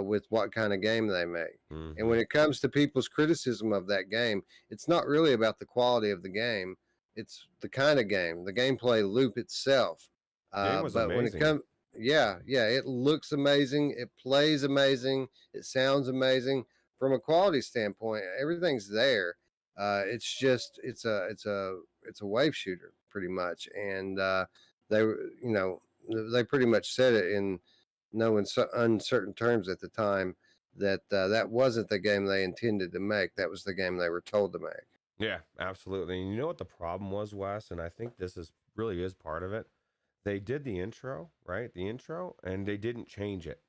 [SPEAKER 1] with what kind of game they make. Mm-hmm. And when it comes to people's criticism of that game, it's not really about the quality of the game. It's the kind of game, the gameplay loop itself.
[SPEAKER 2] Game was amazing.
[SPEAKER 1] When it comes, it looks amazing. It plays amazing. It sounds amazing. From a quality standpoint, everything's there. It's just it's a wave shooter pretty much, and they pretty much said it in no uncertain terms at the time that that wasn't the game they intended to make. That was the game they were told to make.
[SPEAKER 2] Yeah, absolutely. And you know what the problem was, Wes? And I think this really is part of it. They did the intro, right? The intro, and they didn't change it,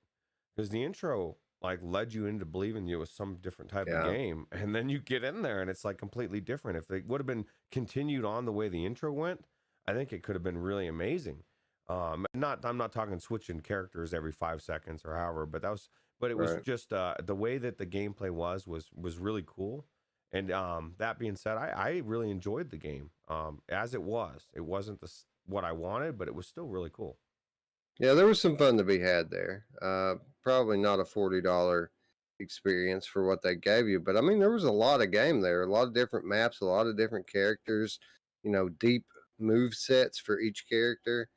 [SPEAKER 2] because the intro led you into believing it was some different type of game, and then you get in there and it's completely different. If they would have been continued on the way the intro went, I think it could have been really amazing. I'm not talking switching characters every 5 seconds or however, but it was just the way that the gameplay was really cool. And that being said, I really enjoyed the game as it was. It wasn't what I wanted, but it was still really cool.
[SPEAKER 1] Yeah, there was some fun to be had there. Probably not a $40 experience for what they gave you, but I mean, there was a lot of game there, a lot of different maps, a lot of different characters, deep move sets for each character.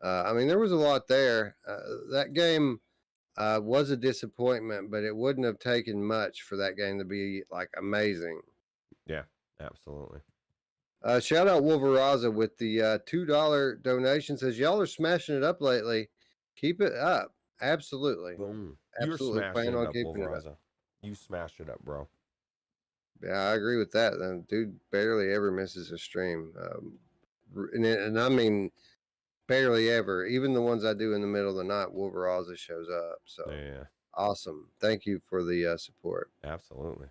[SPEAKER 1] I mean, there was a lot there. That game was a disappointment, but it wouldn't have taken much for that game to be amazing.
[SPEAKER 2] Yeah, absolutely.
[SPEAKER 1] Shout out Wolveraza with the $2 donation. Says, y'all are smashing it up lately. Keep it up. Absolutely.
[SPEAKER 2] Boom. You're
[SPEAKER 1] Absolutely
[SPEAKER 2] smashing
[SPEAKER 1] plan
[SPEAKER 2] it
[SPEAKER 1] on
[SPEAKER 2] up,
[SPEAKER 1] keeping it up.
[SPEAKER 2] Wolverizer. You smashed it up, bro.
[SPEAKER 1] Yeah, I agree with that. Dude barely ever misses a stream. And I mean, barely ever. Even the ones I do in the middle of the night, Wolverizer shows up. So
[SPEAKER 2] Yeah,
[SPEAKER 1] awesome. Thank you for the support.
[SPEAKER 2] absolutely.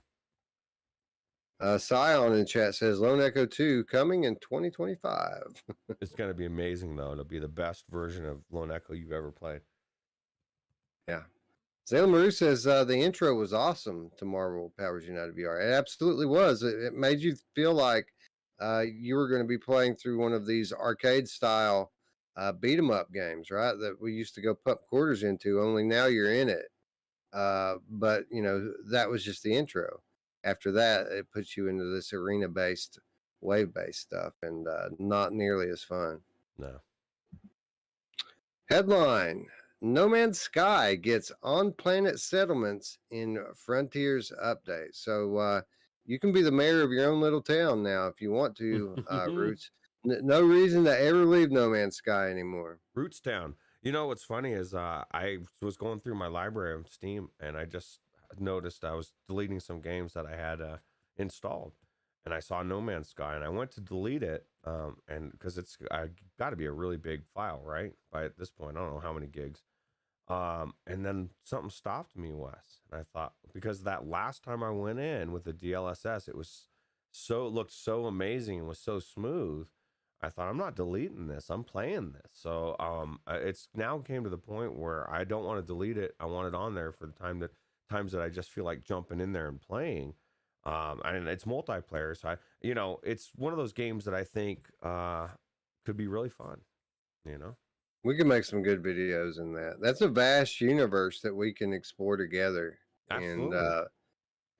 [SPEAKER 1] Scion in chat says Lone Echo 2 coming in 2025.
[SPEAKER 2] It's going to be amazing, though. It'll be the best version of Lone Echo you've ever played.
[SPEAKER 1] Yeah. Zayla Maru says the intro was awesome to Marvel Powers United VR. It absolutely was. It made you feel like you were going to be playing through one of these arcade style beat 'em up games, right? That we used to go pump quarters into, only now you're in it. But, you know, that was just the intro. After that, it puts you into this arena based, wave based stuff and not nearly as fun.
[SPEAKER 2] No.
[SPEAKER 1] Headline: No Man's Sky gets on-planet settlements in Frontiers update. So you can be the mayor of your own little town now if you want to, Roots. No reason to ever leave No Man's Sky anymore.
[SPEAKER 2] Roots Town. You know what's funny is I was going through my library on Steam and I just noticed I was deleting some games that I had installed, and I saw No Man's Sky and I went to delete it, and because it's got to be a really big file, right? By at this point, I don't know how many gigs. And then something stopped me, Wes, and I thought, because that last time I went in with the DLSS, it looked so amazing and was so smooth. I thought, I'm not deleting this. I'm playing this. So it's now came to the point where I don't want to delete it. I want it on there for the times that I just feel like jumping in there and playing. And it's multiplayer, so it's one of those games that I think could be really fun.
[SPEAKER 1] We can make some good videos in that. That's a vast universe that we can explore together.
[SPEAKER 2] Absolutely.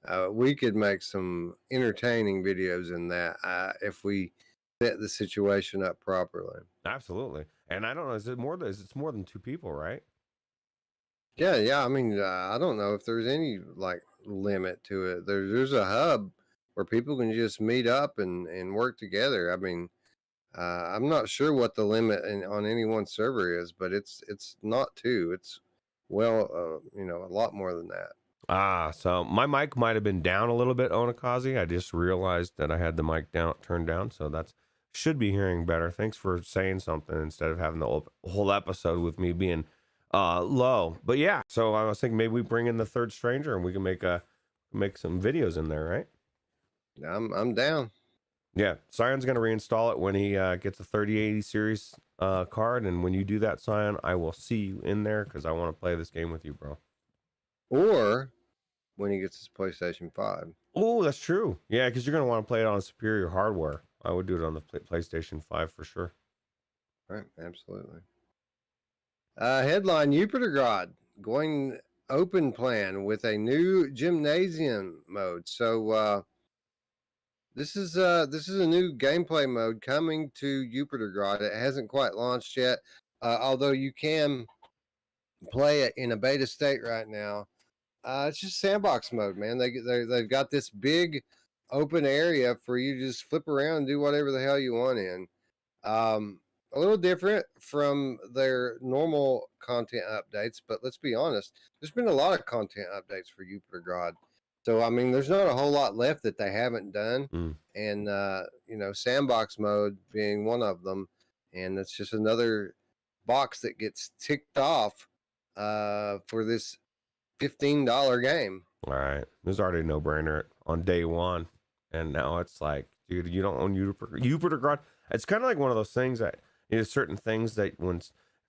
[SPEAKER 1] And we could make some entertaining videos in that if we set the situation up properly.
[SPEAKER 2] Absolutely. And I don't know, it's more than two people, right?
[SPEAKER 1] Yeah. I mean, I don't know if there's any like limit to it. There's a hub where people can just meet up and work together. I mean, I'm not sure what the limit on any one server is, but it's not two. It's a lot more than that.
[SPEAKER 2] So my mic might have been down a little bit, Onakazi. I just realized that I had the mic turned down, so that's should be hearing better. Thanks for saying something instead of having the whole episode with me being low. But yeah, so I was thinking maybe we bring in the third stranger and we can make some videos in there, right?
[SPEAKER 1] I'm down.
[SPEAKER 2] Yeah, Sion's gonna reinstall it when he gets a 3080 series card, and when you do that, Sion, I will see you in there because I want to play this game with you, bro.
[SPEAKER 1] Or when he gets his PlayStation 5.
[SPEAKER 2] Oh, that's true. Yeah, because you're gonna want to play it on superior hardware. I would do it on the PlayStation 5 for sure.
[SPEAKER 1] Right, absolutely. Headline: Yupitergrad going open plan with a new gymnasium mode. So this is a new gameplay mode coming to Yupitergrad. It hasn't quite launched yet, although you can play it in a beta state right now. It's just sandbox mode, man. They've got this big open area for you to just flip around and do whatever the hell you want in. A little different from their normal content updates, but let's be honest, there's been a lot of content updates for Yupitergrad. So, I mean, there's not a whole lot left that they haven't done. And, sandbox mode being one of them. And it's just another box that gets ticked off for this $15 game.
[SPEAKER 2] All right, there's already a no-brainer on day one, and now it's like, dude, you don't own Yupitergrad. It's kind of like one of those things that certain things that when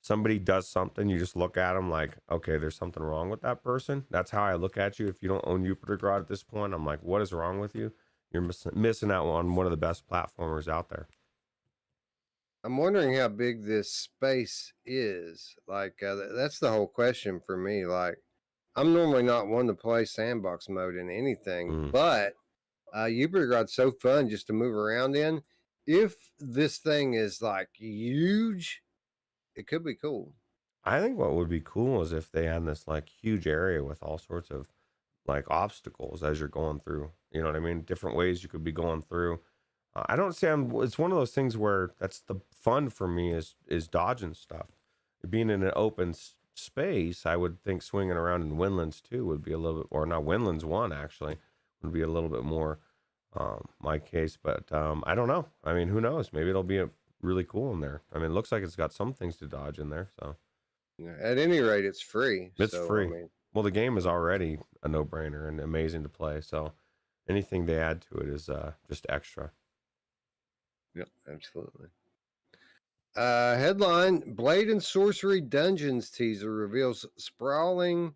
[SPEAKER 2] somebody does something, you just look at them like, okay, there's something wrong with that person. That's how I look at you. If you don't own Yupitergrad at this point, I'm like, what is wrong with you? You're missing out on one of the best platformers out there.
[SPEAKER 1] I'm wondering how big this space is. Like, that's the whole question for me. Like, I'm normally not one to play sandbox mode in anything, but Yupitergrad's so fun just to move around in. If this thing is like huge, it could be cool.
[SPEAKER 2] I think what would be cool is if they had this like huge area with all sorts of like obstacles as you're going through. You know what I mean? Different ways you could be going through. I don't say it's one of those things where that's the fun for me is dodging stuff. Being in an open space, I would think swinging around in Windlands 2 would be a little bit, or not, Windlands 1 actually would be a little bit more my case. But I don't know. I mean, who knows? Maybe it'll be really cool in there. I mean, it looks like it's got some things to dodge in there. So
[SPEAKER 1] At any rate, it's free.
[SPEAKER 2] it's
[SPEAKER 1] So,
[SPEAKER 2] free.
[SPEAKER 1] I mean,
[SPEAKER 2] Well, the game is already a no-brainer and amazing to play. So anything they add to it is just extra.
[SPEAKER 1] yep, absolutely. Headline: Blade and Sorcery Dungeons teaser reveals sprawling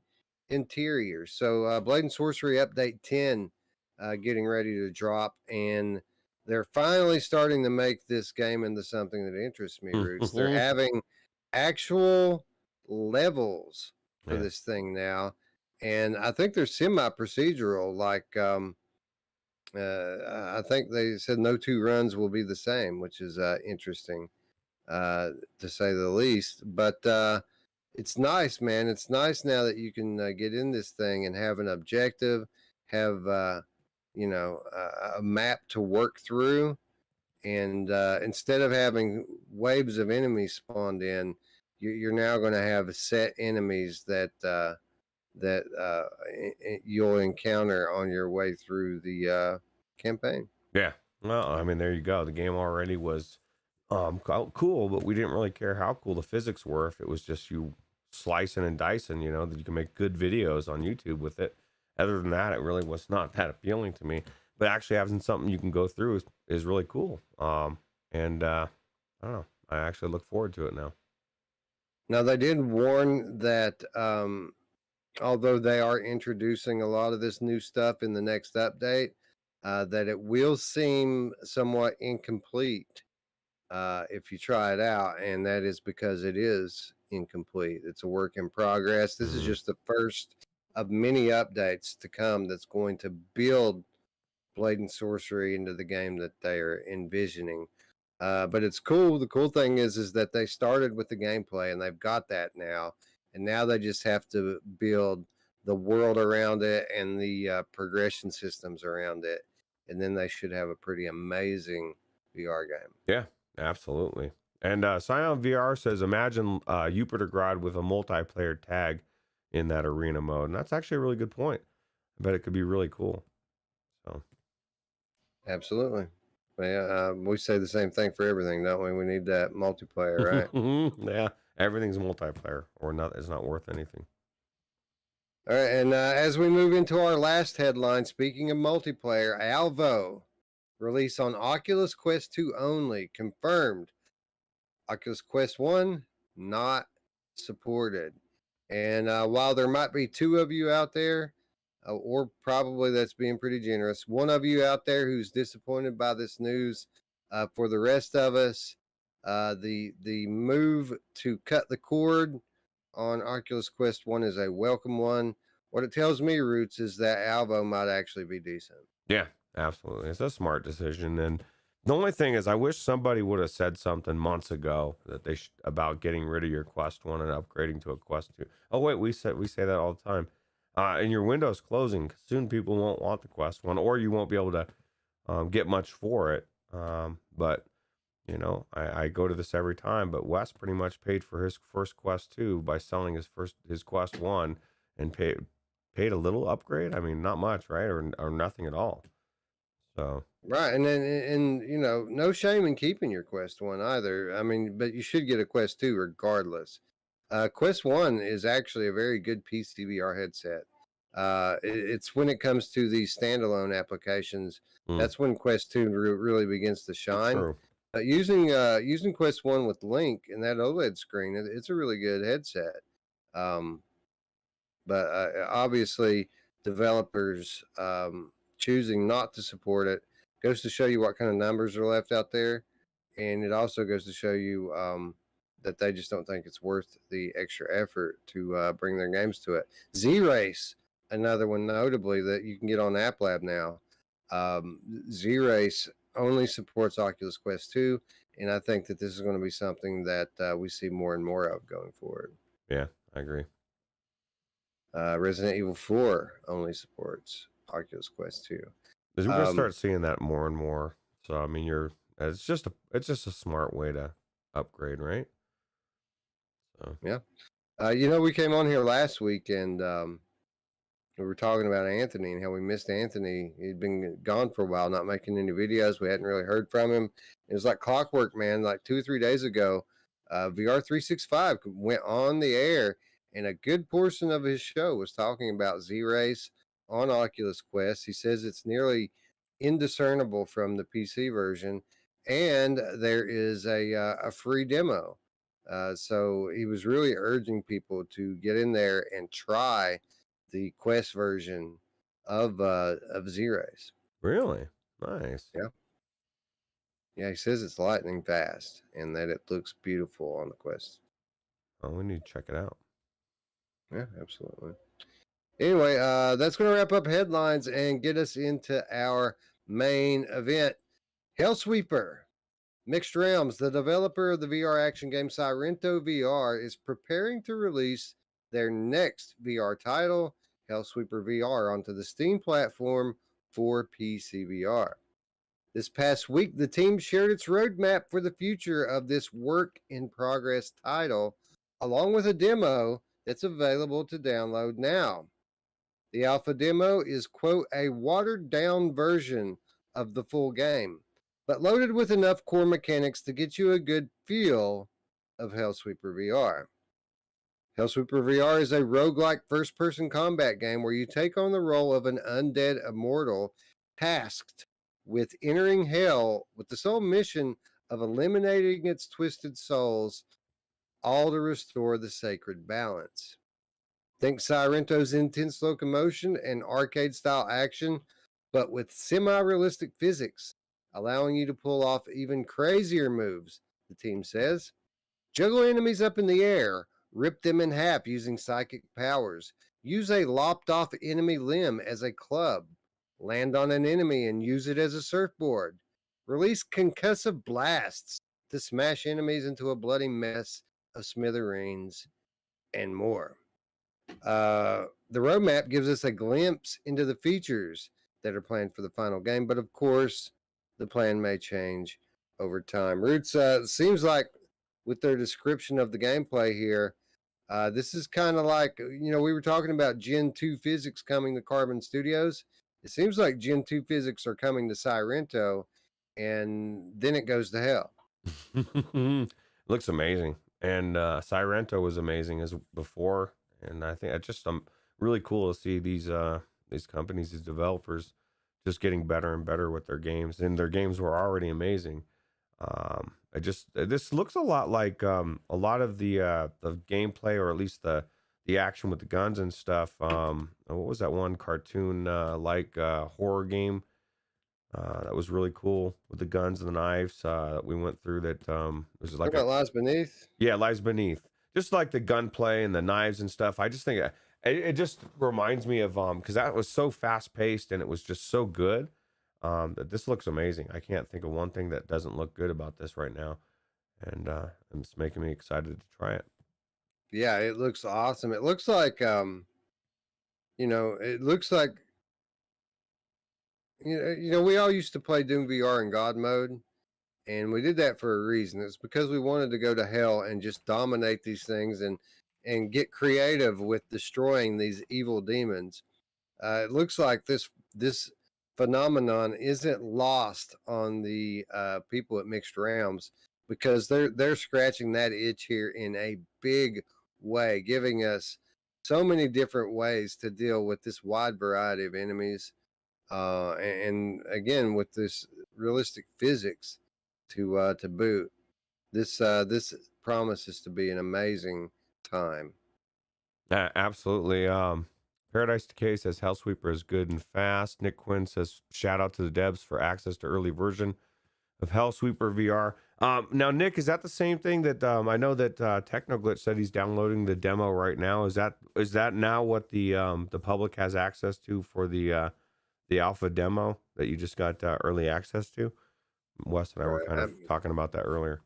[SPEAKER 1] interiors. So, Blade and Sorcery Update 10 getting ready to drop, and they're finally starting to make this game into something that interests me, Roots. They're having actual levels for this thing now, and I think they're semi-procedural. Like, I think they said no two runs will be the same, which is interesting. To say the least. But it's nice, man. It's nice now that you can get in this thing and have an objective, have a map to work through, and instead of having waves of enemies spawned in, you're now going to have set enemies that you'll encounter on your way through the campaign.
[SPEAKER 2] Yeah. Well, I mean, there you go. The game already was cool, but we didn't really care how cool the physics were. If it was just you slicing and dicing, that you can make good videos on YouTube with it. Other than that, it really was not that appealing to me. But actually having something you can go through is really cool. And I don't know. I actually look forward to it now.
[SPEAKER 1] Now, they did warn that although they are introducing a lot of this new stuff in the next update, that it will seem somewhat incomplete if you try it out, and that is because it is incomplete. It's a work in progress. This is just the first of many updates to come that's going to build Blade and Sorcery into the game that they are envisioning. But it's cool. The cool thing is that they started with the gameplay and they've got that now, and now they just have to build the world around it and the progression systems around it, and then they should have a pretty amazing VR game.
[SPEAKER 2] Yeah, absolutely. And Scion VR says, imagine Yupitergrad with a multiplayer tag in that arena mode. And that's actually a really good point. I bet it could be really cool. So,
[SPEAKER 1] absolutely. Yeah, we say the same thing for everything, don't we? We need that multiplayer,
[SPEAKER 2] right? Yeah, everything's multiplayer, or not. It's not worth anything.
[SPEAKER 1] All right, and as we move into our last headline, speaking of multiplayer, Alvo release on Oculus Quest 2 only, confirmed. Oculus Quest 1 not supported. And while there might be two of you out there, or probably that's being pretty generous, one of you out there who's disappointed by this news, for the rest of us, the move to cut the cord on Oculus Quest 1 is a welcome one. What it tells me, Roots, is that Alvo might actually be decent.
[SPEAKER 2] Yeah, absolutely. It's a smart decision. And the only thing is, I wish somebody would have said something months ago that they about getting rid of your Quest 1 and upgrading to a Quest 2. Oh, wait, we say that all the time. And your window's closing. Soon people won't want the Quest 1, or you won't be able to get much for it. But I go to this every time, but Wes pretty much paid for his first Quest 2 by selling his Quest 1 and paid a little upgrade. I mean, not much, right? Or nothing at all. So
[SPEAKER 1] right, and then no shame in keeping your Quest 1 either. I mean, but you should get a Quest 2 regardless. Quest 1 is actually a very good PCVR headset. It's when it comes to these standalone applications, that's when Quest 2 really begins to shine.
[SPEAKER 2] true.
[SPEAKER 1] Using Quest 1 with Link and that OLED screen, it's a really good headset. But obviously, developers choosing not to support it goes to show you what kind of numbers are left out there, and it also goes to show you that they just don't think it's worth the extra effort to bring their games to it. Z-Race, another one notably that you can get on App Lab now. Z-Race only supports Oculus Quest 2, and I think that this is going to be something that we see more and more of going forward.
[SPEAKER 2] Yeah, I agree.
[SPEAKER 1] Resident Evil 4 only supports Oculus Quest 2.
[SPEAKER 2] We're gonna start seeing that more and more. So I mean, it's just a smart way to upgrade, right? So
[SPEAKER 1] yeah. We came on here last week and we were talking about Anthony and how we missed Anthony. He'd been gone for a while, not making any videos. We hadn't really heard from him. It was like clockwork, man. Like 2 or 3 days ago, VR 365 went on the air, and a good portion of his show was talking about Z-Race on Oculus Quest. He says it's nearly indiscernible from the PC version, and there is a free demo. So he was really urging people to get in there and try the Quest version of Z-Race.
[SPEAKER 2] Really? Nice.
[SPEAKER 1] Yeah. Yeah, he says it's lightning fast and that it looks beautiful on the Quest.
[SPEAKER 2] Oh, we need to check it out.
[SPEAKER 1] Yeah, absolutely. Anyway, that's going to wrap up headlines and get us into our main event. Hellsweeper Mixed Realms, the developer of the VR action game Sorcery VR, is preparing to release their next VR title, Hellsweeper VR, onto the Steam platform for PCVR. This past week, the team shared its roadmap for the future of this work-in-progress title, along with a demo that's available to download now. The alpha demo is, quote, a watered-down version of the full game, but loaded with enough core mechanics to get you a good feel of Hellsweeper VR. Hellsweeper VR is a roguelike first-person combat game where you take on the role of an undead immortal tasked with entering hell with the sole mission of eliminating its twisted souls, all to restore the sacred balance. Think Sirento's intense locomotion and arcade-style action, but with semi-realistic physics, allowing you to pull off even crazier moves, the team says. Juggle enemies up in the air, rip them in half using psychic powers, use a lopped-off enemy limb as a club, land on an enemy and use it as a surfboard, release concussive blasts to smash enemies into a bloody mess of smithereens, and more. The roadmap gives us a glimpse into the features that are planned for the final game, but of course, the plan may change over time. Ruuts, seems like with their description of the gameplay here, this is kind of like, we were talking about Gen 2 physics coming to Carbon Studios. It seems like Gen 2 physics are coming to Sorrento, and then it goes to hell.
[SPEAKER 2] Looks amazing. And Sorrento was amazing as before. And I think it's just really cool to see these companies, these developers, just getting better and better with their games. And their games were already amazing. This looks a lot like a lot of the gameplay, or at least the action with the guns and stuff. What was that one cartoon horror game that was really cool with the guns and the knives that we went through? That was like
[SPEAKER 1] Lies Beneath.
[SPEAKER 2] Yeah, Lies Beneath. Just like the gunplay and the knives and stuff. I just think it just reminds me of because that was so fast paced and it was just so good. That this looks amazing. I can't think of one thing that doesn't look good about this right now, and it's making me excited to try it.
[SPEAKER 1] Yeah, it looks awesome. It looks like it looks like we all used to play Doom VR in God mode, and we did that for a reason. It's because we wanted to go to hell and just dominate these things and get creative with destroying these evil demons. It looks like this phenomenon isn't lost on the people at Mixed Realms, because they're scratching that itch here in a big way, giving us so many different ways to deal with this wide variety of enemies, and again with this realistic physics to boot. This promises to be an amazing time.
[SPEAKER 2] Absolutely. Paradise Decay says Hellsweeper is good and fast. Nick Quinn says shout out to the devs for access to early version of Hellsweeper VR. Now, Nick, is that the same thing that I know that Technoglitch said he's downloading the demo right now? Is that now what the public has access to for the alpha demo that you just got early access to? Wes and I were kind of talking about that earlier.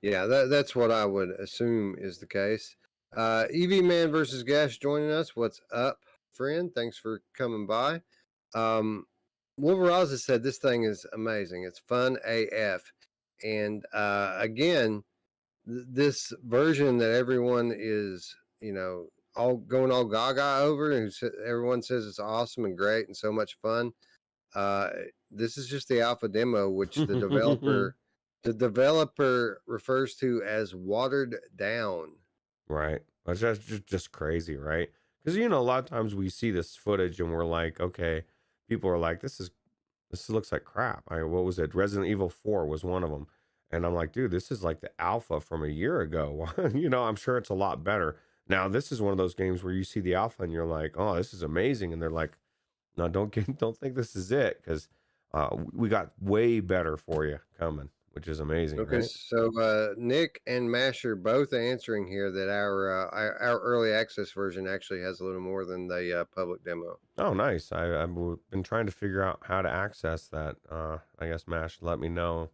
[SPEAKER 1] Yeah, that's what I would assume is the case. EV Man versus Gash joining us. What's up, friend? Thanks for coming by. Wolveraza said this thing is amazing. It's fun AF. And again, this version that everyone is all going all gaga over, and everyone says it's awesome and great and so much fun. This is just the alpha demo, which the developer refers to as watered down.
[SPEAKER 2] Right. That's just crazy, right? Because a lot of times we see this footage and we're like, okay, people are like, this looks like crap. What was it? Resident Evil 4 was one of them. And I'm like, dude, this is like the alpha from a year ago. I'm sure it's a lot better. Now, this is one of those games where you see the alpha and you're like, oh, this is amazing. And they're like, no, don't think this is it, because we got way better for you coming, which is amazing.
[SPEAKER 1] Okay,
[SPEAKER 2] right?
[SPEAKER 1] so Nick and Masher both answering here that our early access version actually has a little more than the public demo.
[SPEAKER 2] Oh, nice. I've been trying to figure out how to access that. I guess Mash let me know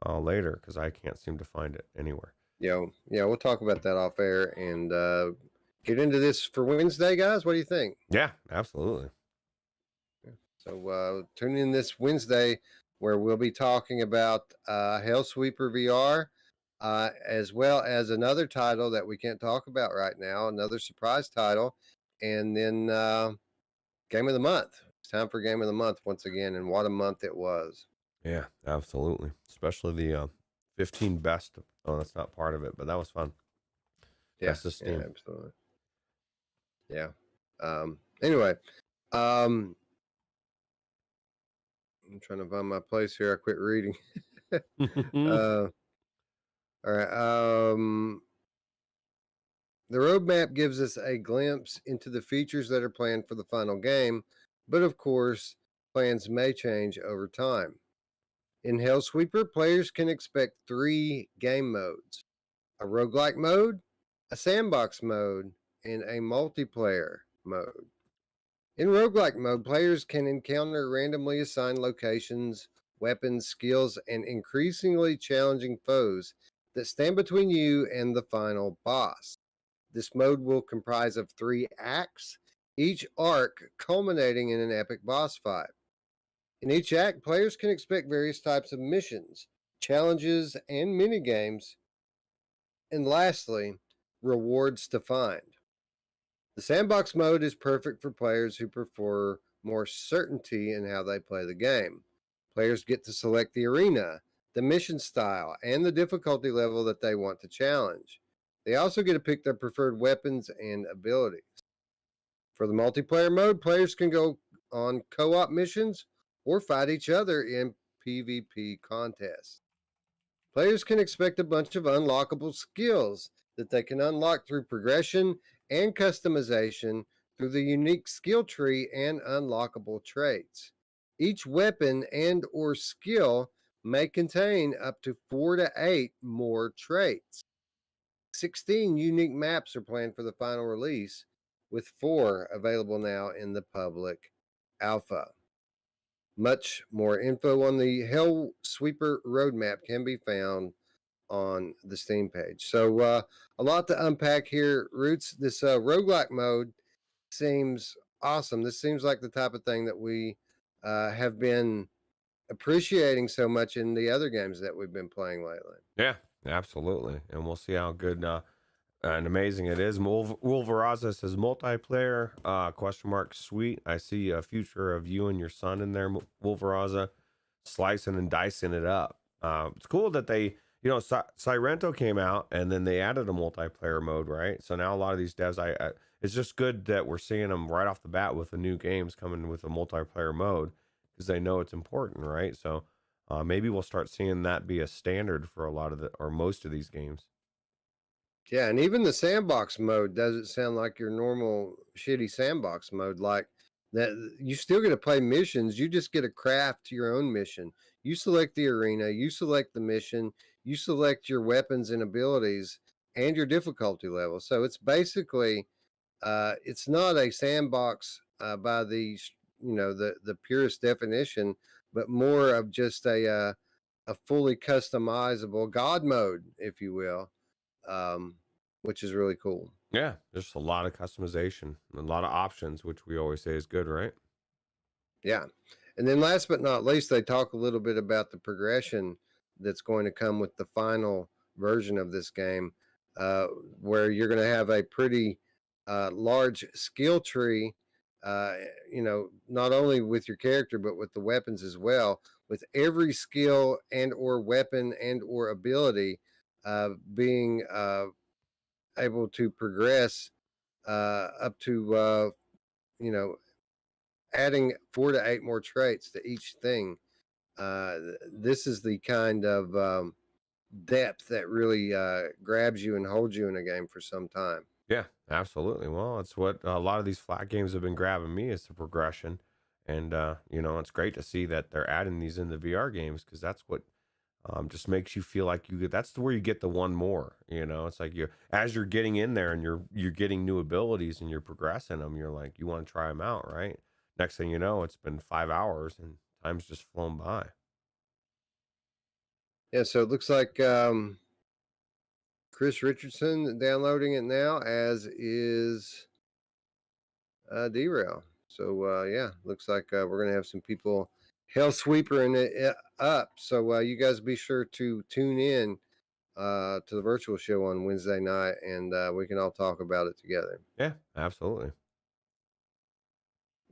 [SPEAKER 2] later, because I can't seem to find it anywhere.
[SPEAKER 1] Yeah, we'll talk about that off air and get into this for Wednesday, guys. What do you think?
[SPEAKER 2] Yeah, absolutely.
[SPEAKER 1] So tune in this Wednesday, where we'll be talking about Hellsweeper VR, as well as another title that we can't talk about right now, another surprise title, and then Game of the Month. It's time for Game of the Month once again, and what a month it was.
[SPEAKER 2] Yeah, absolutely. Especially the 15 best. Oh, that's not part of it, but that was fun.
[SPEAKER 1] Yeah,
[SPEAKER 2] Best of Steam.
[SPEAKER 1] yeah, absolutely. Yeah. Anyway, I'm trying to find my place here. I quit reading. All right. The roadmap gives us a glimpse into the features that are planned for the final game, but of course, plans may change over time. In Hellsweeper, players can expect 3 game modes: a roguelike mode, a sandbox mode, and a multiplayer mode. In roguelike mode, players can encounter randomly assigned locations, weapons, skills, and increasingly challenging foes that stand between you and the final boss. This mode will comprise of 3 acts, each arc culminating in an epic boss fight. In each act, players can expect various types of missions, challenges, and minigames, and lastly, rewards to find. The sandbox mode is perfect for players who prefer more certainty in how they play the game. Players get to select the arena, the mission style, and the difficulty level that they want to challenge. They also get to pick their preferred weapons and abilities. For the multiplayer mode, players can go on co-op missions or fight each other in PvP contests. Players can expect a bunch of unlockable skills that they can unlock through progression and customization through the unique skill tree and unlockable traits. Each weapon and or skill may contain up to 4 to 8 more traits. 16 unique maps are planned for the final release, with 4 available now in the public alpha. Much more info on the Hellsweeper roadmap can be found on the Steam page. So a lot to unpack here, Ruuts. This roguelike mode seems awesome. This seems like the type of thing that we have been appreciating so much in the other games that we've been playing lately.
[SPEAKER 2] Yeah, absolutely. And we'll see how good and amazing it is. Wolveraza says multiplayer, question mark, sweet. I see a future of you and your son in there, Wolveraza, slicing and dicing it up. It's cool that they, Sirento came out and then they added a multiplayer mode, right? So now a lot of these devs, it's just good that we're seeing them right off the bat with the new games coming with a multiplayer mode, because they know it's important, right? So maybe we'll start seeing that be a standard for a lot of or most of these games.
[SPEAKER 1] Yeah, and even the sandbox mode doesn't sound like your normal shitty sandbox mode. Like that, you still get to play missions. You just get to craft your own mission. You select the arena, you select the mission, you select your weapons and abilities and your difficulty level. So it's basically, it's not a sandbox by the purest definition, but more of just a fully customizable God mode, if you will. Which is really cool.
[SPEAKER 2] Yeah, just a lot of customization, a lot of options, which we always say is good, right?
[SPEAKER 1] Yeah. And then last but not least, they talk a little bit about the progression that's going to come with the final version of this game, where you're going to have a pretty large skill tree, uh, not only with your character but with the weapons as well, with every skill and or weapon and or ability being able to progress up to you know adding 4 to 8 more traits to each thing. This is the kind of depth that really grabs you and holds you in a game for some time.
[SPEAKER 2] Yeah, absolutely. Well, it's what a lot of these flat games have been grabbing me is the progression. And, it's great to see that they're adding these in the VR games because that's what just makes you feel like that's where you get the one more. It's like as you're getting in there and you're getting new abilities and you're progressing them, you're like, you want to try them out, right? Next thing you know, it's been 5 hours and time's just flown by.
[SPEAKER 1] Yeah, so it looks like Chris Richardson downloading it now, as is Derail. So yeah, looks like we're gonna have some people Hellsweeper it up. So you guys be sure to tune in to the virtual show on Wednesday night, and we can all talk about it together.
[SPEAKER 2] Yeah, absolutely.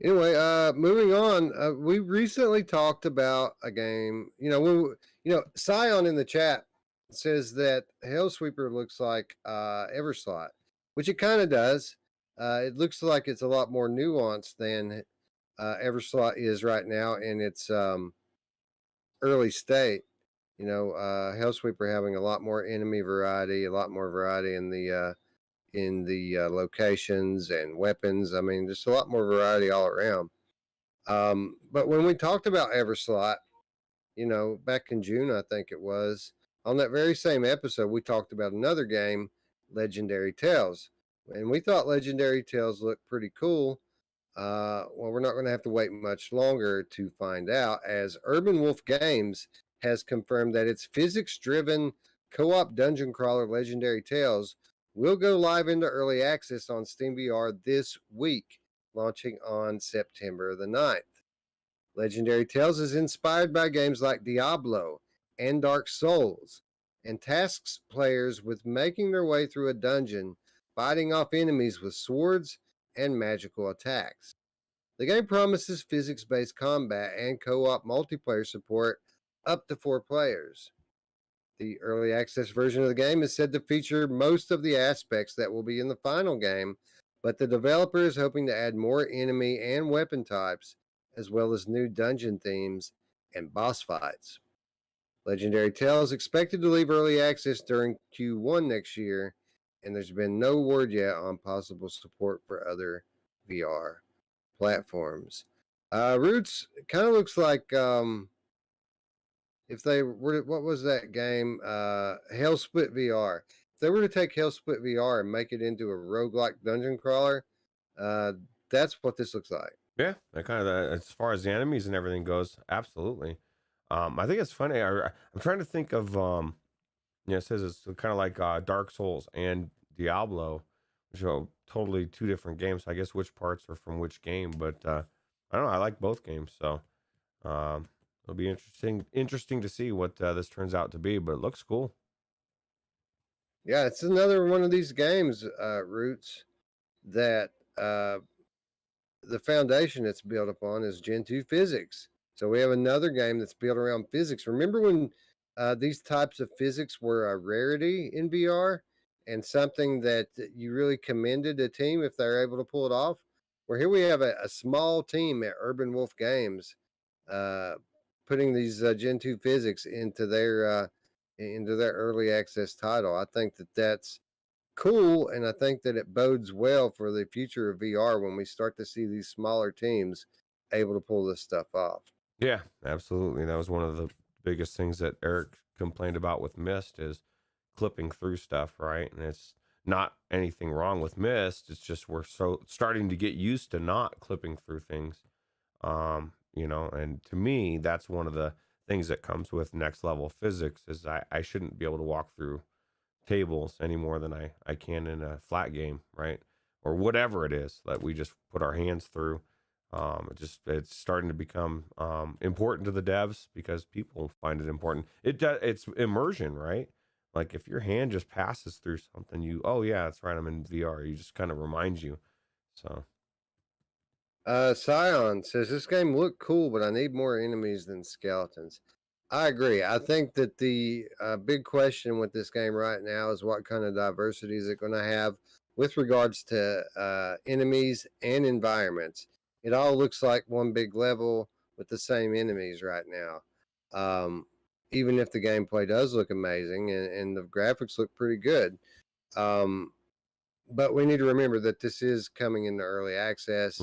[SPEAKER 1] Anyway, moving on. We recently talked about a game. Scion in the chat says that Hellsweeper looks like Everslot, which it kind of does. It looks like it's a lot more nuanced than Everslot is right now in its early state. Hellsweeper having a lot more enemy variety, a lot more variety in the locations and weapons. I mean, just a lot more variety all around. But when we talked about Everslot, back in June, I think it was, on that very same episode, we talked about another game, Legendary Tales. And we thought Legendary Tales looked pretty cool. Well, we're not going to have to wait much longer to find out, as Urban Wolf Games has confirmed that its physics-driven co-op dungeon crawler Legendary Tales will go live into early access on Steam VR this week, launching on September the 9th. Legendary Tales is inspired by games like Diablo and Dark Souls, and tasks players with making their way through a dungeon, fighting off enemies with swords and magical attacks. The game promises physics-based combat and co-op multiplayer support up to 4 players. The early access version of the game is said to feature most of the aspects that will be in the final game, but the developer is hoping to add more enemy and weapon types, as well as new dungeon themes and boss fights. Legendary Tales is expected to leave early access during Q1 next year, and there's been no word yet on possible support for other VR platforms. Ruuts kind of looks like if they were, what was that game? Hellsplit VR. If they were to take Hellsplit VR and make it into a roguelike dungeon crawler, that's what this looks like.
[SPEAKER 2] Yeah, that kind of as far as the enemies and everything goes, absolutely. I think it's funny. I'm trying to think of it says it's kind of like Dark Souls and Diablo, which are totally two different games. So I guess which parts are from which game, but I don't know. I like both games, so it'll be interesting to see what this turns out to be. But it looks cool.
[SPEAKER 1] Yeah, it's another one of these games, Ruuts, that the foundation it's built upon is Gen 2 physics. So we have another game that's built around physics. Remember when these types of physics were a rarity in VR and something that you really commended a team if they're able to pull it off? Well, here we have a small team at Urban Wolf Games putting these Gen 2 physics into their early access title. I think that's cool, and I think that it bodes well for the future of VR when we start to see these smaller teams able to pull this stuff off.
[SPEAKER 2] Yeah, absolutely. That was one of the biggest things that Eric complained about with Myst is clipping through stuff, right? And it's not anything wrong with Myst. It's just we're so starting to get used to not clipping through things. And to me, that's one of the things that comes with next level physics is I shouldn't be able to walk through tables any more than I can in a flat game, right? Or whatever it is that we just put our hands through. It's starting to become important to the devs because people find it important. It's immersion, right? Like if your hand just passes through something, oh yeah, that's right, I'm in VR. You just kind of reminds you. So
[SPEAKER 1] Scion says this game looked cool, but I need more enemies than skeletons. I agree. I think that the big question with this game right now is what kind of diversity is it going to have with regards to enemies and environments. It all looks like one big level with the same enemies right now. Even if the gameplay does look amazing and the graphics look pretty good. Um, but we need to remember that this is coming into early access,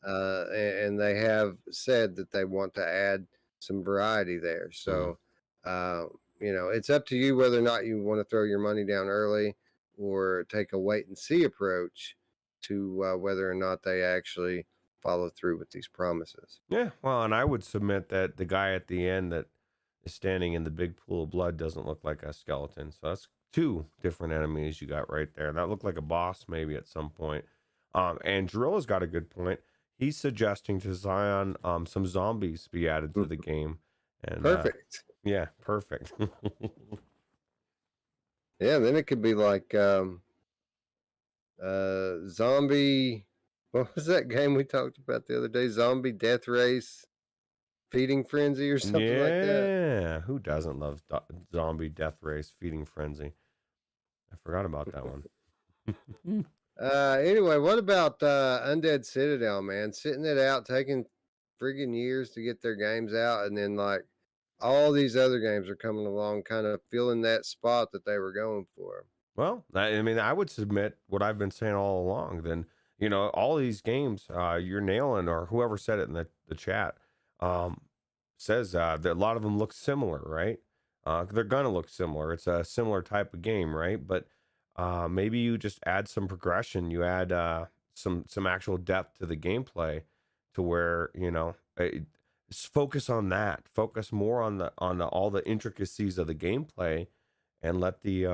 [SPEAKER 1] and they have said that they want to add some variety there. So, it's up to you whether or not you want to throw your money down early or take a wait and see approach to whether or not they actually follow through with these promises.
[SPEAKER 2] yeah, well, and I would submit that the guy at the end that is standing in the big pool of blood doesn't look like a skeleton. So that's two different enemies you got right there. That looked like a boss maybe at some point. And Drilla's got a good point. He's suggesting to Zion some zombies be added to the game. And
[SPEAKER 1] Perfect.
[SPEAKER 2] Yeah, perfect.
[SPEAKER 1] Yeah, then it could be like zombie. What was that game we talked about the other day? Zombie Death Race, Feeding Frenzy, or something like that.
[SPEAKER 2] Yeah, who doesn't love Zombie Death Race Feeding Frenzy? I forgot about that one.
[SPEAKER 1] Anyway, what about Undead Citadel, man? Sitting it out, taking friggin' years to get their games out, and then like all these other games are coming along, kind of filling that spot that they were going for.
[SPEAKER 2] Well, I mean, I would submit what I've been saying all along. Then, all these games you're nailing, or whoever said it in the chat, says that a lot of them look similar, right? They're going to look similar. It's a similar type of game, right? But maybe you just add some progression. You add some actual depth to the gameplay to where, focus on that. Focus more on the all the intricacies of the gameplay and let the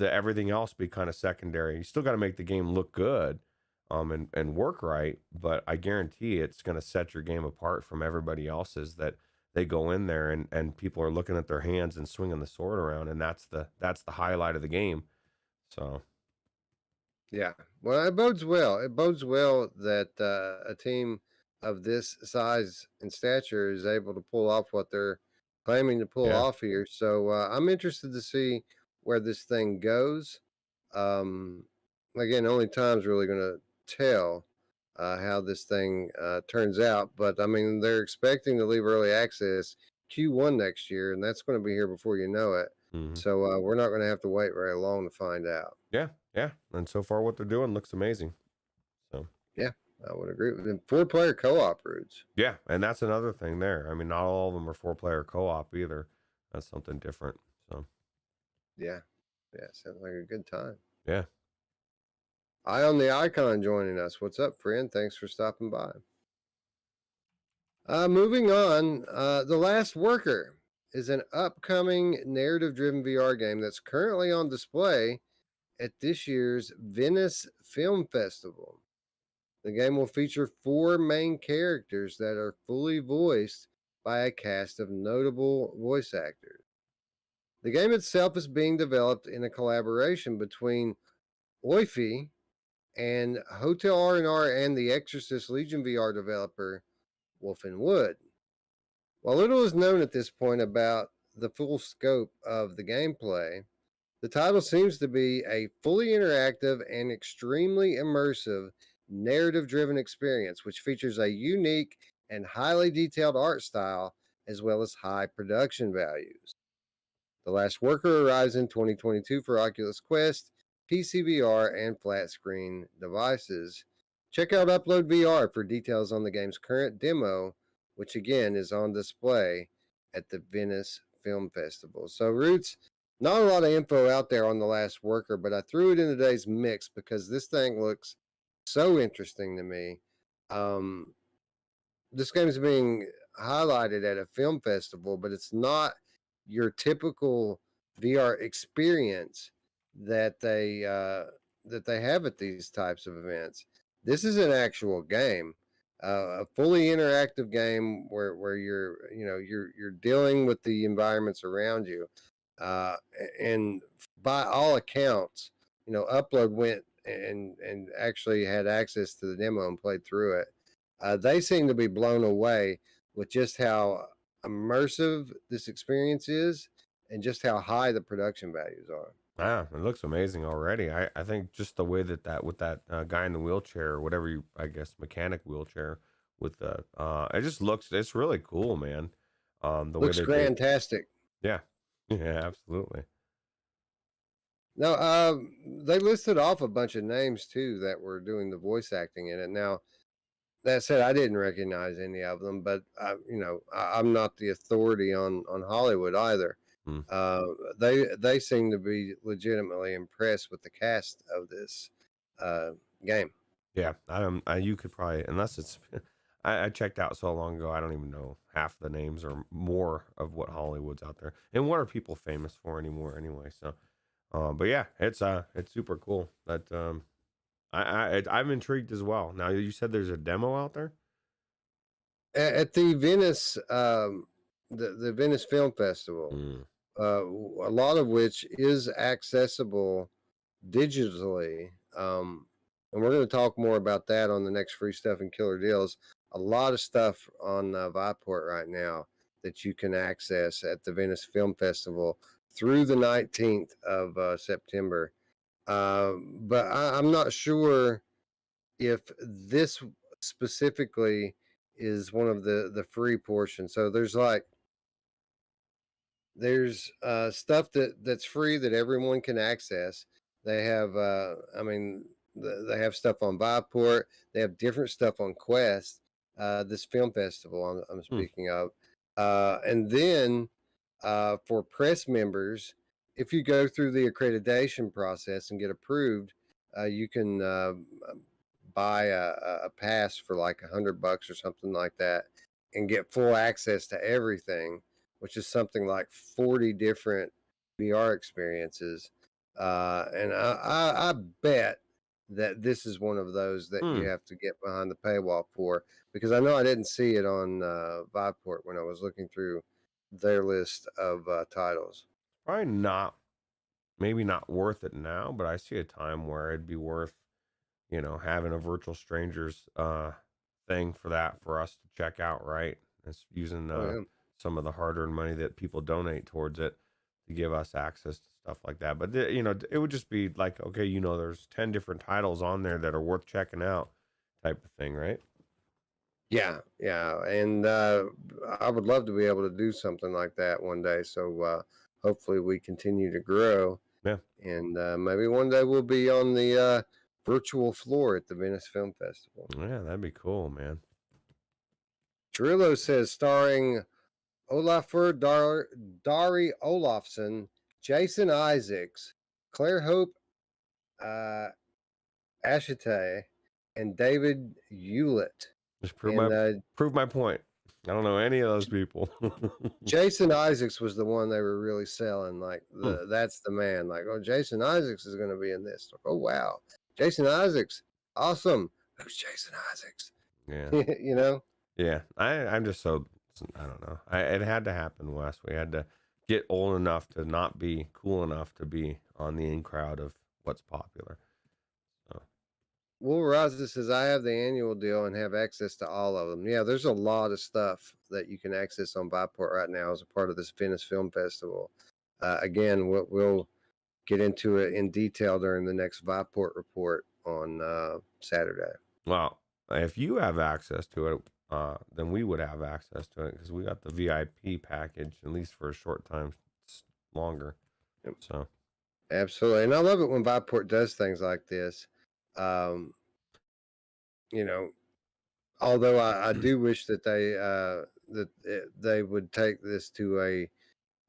[SPEAKER 2] everything else be kind of secondary. You still got to make the game look good, and work right, but I guarantee it's going to set your game apart from everybody else's that they go in there and people are looking at their hands and swinging the sword around, and that's the highlight of the game. So
[SPEAKER 1] Yeah, well, it bodes well. It bodes well that a team of this size and stature is able to pull off what they're claiming to pull
[SPEAKER 2] yeah,
[SPEAKER 1] off here. So I'm interested to see where this thing goes. Um, Again, only time's really going to tell how this thing turns out. But I mean, they're expecting to leave early access Q1 next year, and that's going to be here before you know it. So we're not going to have to wait very long to find out.
[SPEAKER 2] yeah, and so far what they're doing looks amazing. So
[SPEAKER 1] Yeah, I would agree with him. 4-player co-op Ruuts.
[SPEAKER 2] yeah, and that's another thing there. I mean, not all of them are 4-player co-op either. That's something different. So
[SPEAKER 1] Yeah, sounds like a good time.
[SPEAKER 2] yeah.
[SPEAKER 1] Eye on the Icon joining us. What's up, friend? Thanks for stopping by. Moving on, The Last Worker is an upcoming narrative-driven VR game that's currently on display at this year's Venice Film Festival. The game will feature 4 main characters that are fully voiced by a cast of notable voice actors. The game itself is being developed in a collaboration between OIFI and Hotel R&R and the Exorcist Legion VR developer Wolf and Wood. While little is known at this point about the full scope of the gameplay, the title seems to be a fully interactive and extremely immersive narrative-driven experience, which features a unique and highly detailed art style as well as high production values. The Last Worker arrives in 2022 for Oculus Quest, PCVR, and flat screen devices. Check out Upload VR for details on the game's current demo, which again is on display at the Venice Film Festival. So, Ruuts, not a lot of info out there on The Last Worker, but I threw it in today's mix because this thing looks so interesting to me. This game is being highlighted at a film festival, but it's not your typical VR experience that they have at these types of events. This is an actual game, a fully interactive game where you're dealing with the environments around you. and by all accounts, Upload went and actually had access to the demo and played through it. They seem to be blown away with just how immersive this experience is and just how high the production values are.
[SPEAKER 2] Yeah, it looks amazing already. I think just the way that with that guy in the wheelchair or whatever I guess mechanic wheelchair with the it just looks, it's really cool, man. The way
[SPEAKER 1] Looks
[SPEAKER 2] that
[SPEAKER 1] fantastic.
[SPEAKER 2] yeah, yeah, absolutely.
[SPEAKER 1] No, they listed off a bunch of names too that were doing the voice acting in it. Now, that said, I didn't recognize any of them, but I'm not the authority on Hollywood either.
[SPEAKER 2] Hmm.
[SPEAKER 1] They seem to be legitimately impressed with the cast of this game.
[SPEAKER 2] Yeah, you could probably, unless it's, I checked out so long ago, I don't even know half the names or more of what Hollywood's out there, and what are people famous for anymore anyway. So, but yeah, it's super cool. That I'm intrigued as well. Now you said there's a demo out there
[SPEAKER 1] At the Venice, the Venice Film Festival, a lot of which is accessible digitally. And we're going to talk more about that on the next Free Stuff and Killer Deals. A lot of stuff on Viport right now that you can access at the Venice Film Festival through the 19th of September. But I'm not sure if this specifically is one of the free portions. So there's stuff that's free that everyone can access. They have they have stuff on Viport. They have different stuff on Quest, this film festival I'm speaking of. And then for press members, if you go through the accreditation process and get approved, you can buy a pass for like $100 or something like that and get full access to everything, which is something like 40 different VR experiences. And I bet that this is one of those that you have to get behind the paywall for, because I know I didn't see it on Viport when I was looking through their list of titles.
[SPEAKER 2] probably not, maybe not worth it now, but I see a time where it'd be worth, having a virtual strangers thing for us to check out, right? It's using some of the hard-earned money that people donate towards it to give us access to stuff like that. But it would just be like, okay, there's 10 different titles on there that are worth checking out, type of thing, right?
[SPEAKER 1] Yeah, and I would love to be able to do something like that one day. So hopefully we continue to grow.
[SPEAKER 2] Yeah,
[SPEAKER 1] and maybe one day we'll be on the virtual floor at the Venice Film Festival.
[SPEAKER 2] yeah, that'd be cool, man.
[SPEAKER 1] Trillo says, starring Olafur Dari Olafsson, Jason Isaacs, Claire Hope Ashite, and David Hewlett.
[SPEAKER 2] Just prove my point. I don't know any of those people.
[SPEAKER 1] Jason Isaacs was the one they were really selling. Like, that's the man. Like, oh, Jason Isaacs is going to be in this. Like, oh, wow. Jason Isaacs. Awesome. Who's Jason Isaacs?
[SPEAKER 2] Yeah. Yeah. I'm just so, I don't know. It had to happen, Wes. We had to get old enough to not be cool enough to be on the in crowd of what's popular.
[SPEAKER 1] Will Raza says, I have the annual deal and have access to all of them. Yeah, there's a lot of stuff that you can access on Viport right now as a part of this Venice Film Festival. Again, we'll get into it in detail during the next Viport report on Saturday.
[SPEAKER 2] Well, if you have access to it, then we would have access to it because we got the VIP package, at least for a short time longer.
[SPEAKER 1] Yep.
[SPEAKER 2] So,
[SPEAKER 1] absolutely. And I love it when Viport does things like this. Although I do wish that they would take this to a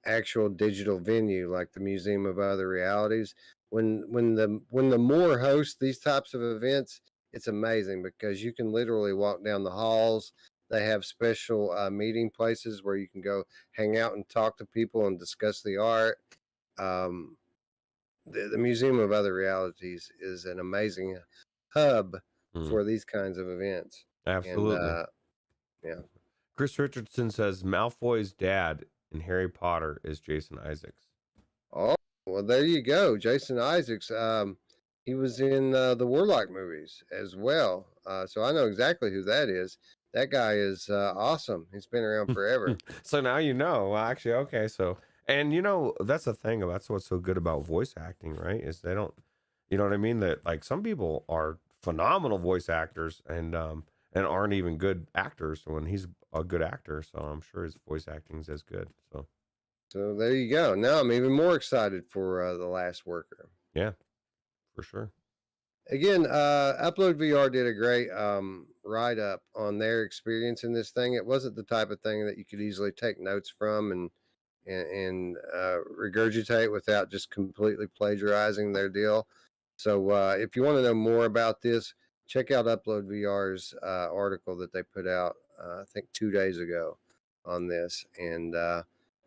[SPEAKER 1] actual digital venue like the Museum of Other Realities. When the more host these types of events, it's amazing because you can literally walk down the halls. They have special meeting places where you can go hang out and talk to people and discuss the art. The Museum of Other Realities is an amazing hub for these kinds of events.
[SPEAKER 2] Absolutely.
[SPEAKER 1] And, yeah.
[SPEAKER 2] Chris Richardson says Malfoy's dad in Harry Potter is Jason Isaacs.
[SPEAKER 1] Oh, well, there you go. Jason Isaacs. He was in the Warlock movies as well. So I know exactly who that is. That guy is awesome. He's been around forever.
[SPEAKER 2] So now you know. Well, actually, okay. So, and you know, that's the thing. That's what's so good about voice acting, right? Is they don't, you know what I mean? That like some people are phenomenal voice actors and aren't even good actors when he's a good actor. So I'm sure his voice acting is as good.
[SPEAKER 1] So there you go. Now I'm even more excited for The Last Worker.
[SPEAKER 2] Yeah, for sure.
[SPEAKER 1] Again, Upload VR did a great write up on their experience in this thing. It wasn't the type of thing that you could easily take notes from and regurgitate without just completely plagiarizing their deal. So if you want to know more about this, check out Upload VR's article that they put out, I think 2 days ago on this. And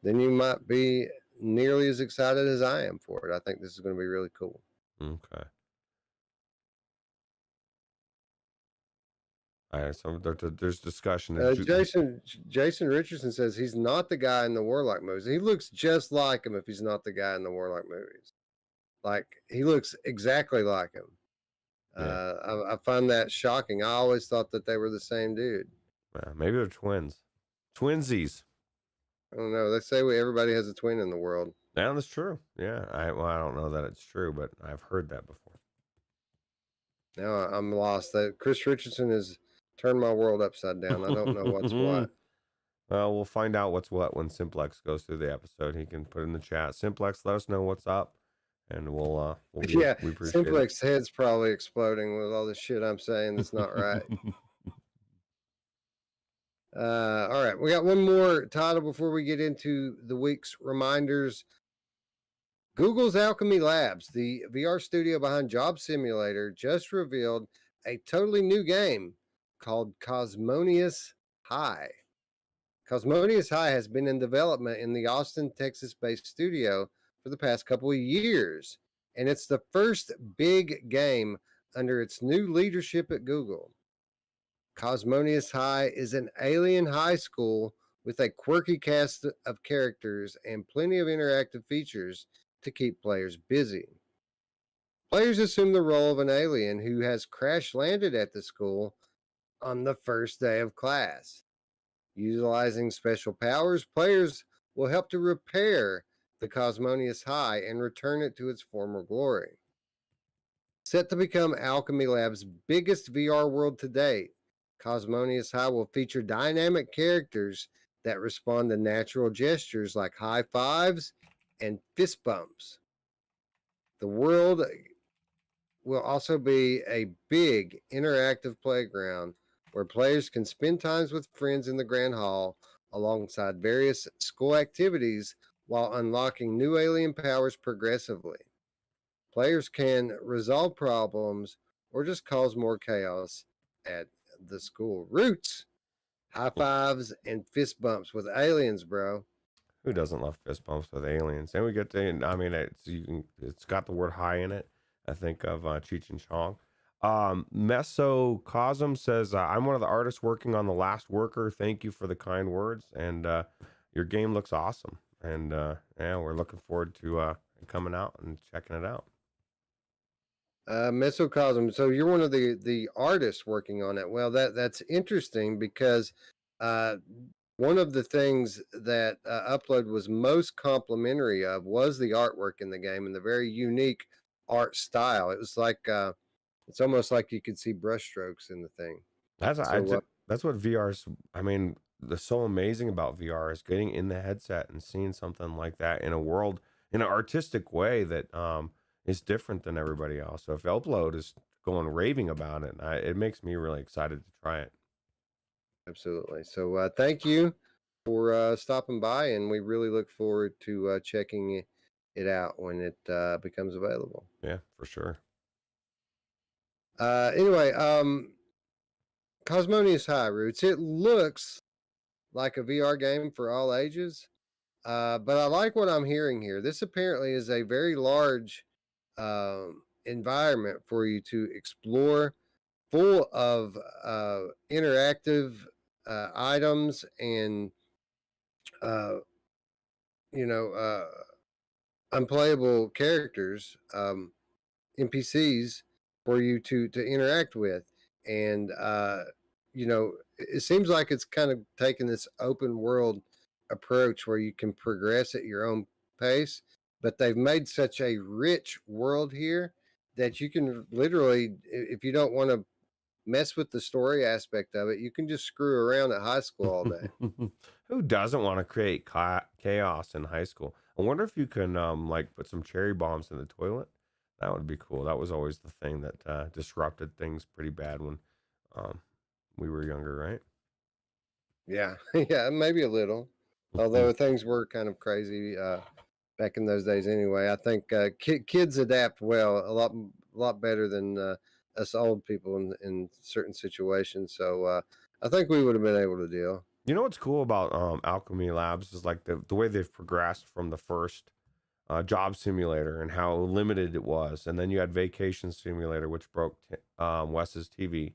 [SPEAKER 1] then you might be nearly as excited as I am for it. I think this is going to be really cool.
[SPEAKER 2] Okay. All right. So there's discussion.
[SPEAKER 1] Jason Richardson says he's not the guy in the Warlock movies. He looks just like him if he's not the guy in the Warlock movies. Like he looks exactly like him.
[SPEAKER 2] Yeah.
[SPEAKER 1] I find that shocking. I always thought that they were the same dude.
[SPEAKER 2] Maybe they're twins, twinsies.
[SPEAKER 1] I don't know. They say everybody has a twin in the world.
[SPEAKER 2] Yeah, that's true. Yeah. I don't know that it's true, but I've heard that before.
[SPEAKER 1] Now I'm lost. That Chris Richardson has turned my world upside down. I don't know what's what.
[SPEAKER 2] Well, we'll find out what's what when Simplex goes through the episode. He can put in the chat. Simplex, let us know what's up, and we'll
[SPEAKER 1] Yeah,
[SPEAKER 2] we appreciate
[SPEAKER 1] Simplex head's probably exploding with all the shit I'm saying that's not right. All right, we got one more title before we get into the week's reminders. Google's Alchemy Labs, the VR studio behind Job Simulator, just revealed a totally new game called Cosmonious High. Cosmonious High has been in development in the Austin, Texas-based studio for the past couple of years, and it's the first big game under its new leadership at Google. Cosmonious High is an alien high school with a quirky cast of characters and plenty of interactive features to keep players busy. Players assume the role of an alien who has crash landed at the school on the first day of class. Utilizing special powers, players will help to repair the Cosmonious High and return it to its former glory. Set to become Alchemy Lab's biggest VR world to date, Cosmonious High will feature dynamic characters that respond to natural gestures like high fives and fist bumps. The world will also be a big interactive playground where players can spend times with friends in the Grand Hall alongside various school activities while unlocking new alien powers progressively. Players can resolve problems or just cause more chaos at the school. Ruuts, high fives and fist bumps with aliens, bro.
[SPEAKER 2] Who doesn't love fist bumps with aliens? And we get to, I mean, it's got the word high in it. I think of Cheech and Chong. Mesocosm says, I'm one of the artists working on The Last Worker. Thank you for the kind words. And your game looks awesome. And yeah, we're looking forward to coming out and checking it out.
[SPEAKER 1] Mesocosm. So you're one of the artists working on it. Well, that's interesting because one of the things that Upload was most complimentary of was the artwork in the game and the very unique art style. It was like it's almost like you could see brushstrokes in the thing.
[SPEAKER 2] That's what VR's. I mean, that's so amazing about VR is getting in the headset and seeing something like that in a world in an artistic way that is different than everybody else. So if Upload is going raving about it, it makes me really excited to try it.
[SPEAKER 1] Absolutely. So thank you for stopping by, and we really look forward to checking it out when it becomes available.
[SPEAKER 2] Yeah, for sure.
[SPEAKER 1] Anyway, Cosmonious High, Roots. It looks like a VR game for all ages, but I like what I'm hearing here. This apparently is a very large environment for you to explore, full of interactive items and unplayable characters, NPCs for you to interact with, and it seems like it's kind of taking this open world approach where you can progress at your own pace, but they've made such a rich world here that you can literally, if you don't want to mess with the story aspect of it, you can just screw around at high school all day.
[SPEAKER 2] Who doesn't want to create chaos in high school? I wonder if you can like put some cherry bombs in the toilet. That would be cool. That was always the thing that disrupted things pretty bad when um, we were younger, right?
[SPEAKER 1] Yeah, yeah, maybe a little. Although things were kind of crazy back in those days anyway. I think kids adapt well a lot better than us old people in certain situations. So I think we would have been able to deal.
[SPEAKER 2] You know what's cool about Alchemy Labs is like the way they've progressed from the first job simulator and how limited it was, and then you had Vacation Simulator, which broke Wes's TV.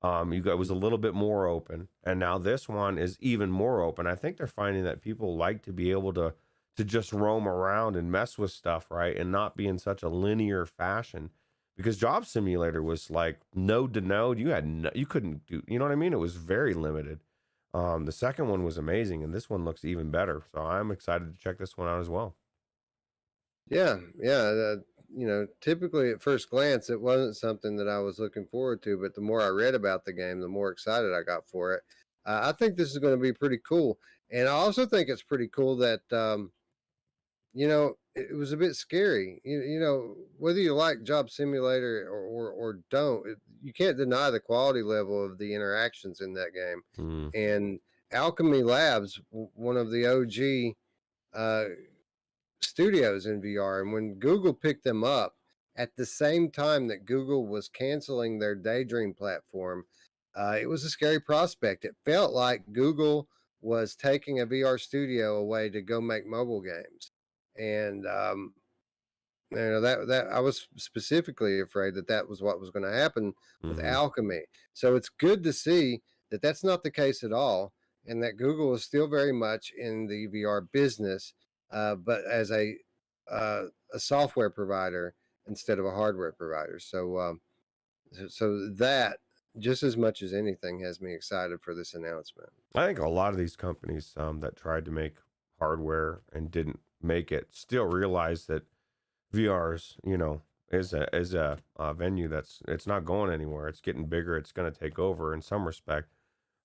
[SPEAKER 2] You got, it was a little bit more open, and now this one is even more open. I think they're finding that people like to be able to just roam around and mess with stuff, right, and not be in such a linear fashion. Because Job Simulator was like node to node, you couldn't do, you know what I mean? It was very limited. The second one was amazing, and this one looks even better. So I'm excited to check this one out as well.
[SPEAKER 1] Yeah, yeah. Typically at first glance, it wasn't something that I was looking forward to, but the more I read about the game, the more excited I got for it. I think this is going to be pretty cool, and I also think it's pretty cool that it was a bit scary. Whether you like Job Simulator or don't, you can't deny the quality level of the interactions in that game. And Alchemy Labs, one of the OG studios in VR, and when Google picked them up at the same time that Google was canceling their Daydream platform, it was a scary prospect. It felt like Google was taking a VR studio away to go make mobile games, and that I was specifically afraid that was what was going to happen with Alchemy. So it's good to see that that's not the case at all, and that Google is still very much in the VR business, but as a software provider instead of a hardware provider. So that just as much as anything has me excited for this announcement.
[SPEAKER 2] I think a lot of these companies that tried to make hardware and didn't make it still realize that VR's, is a venue it's not going anywhere. It's getting bigger. It's going to take over in some respect.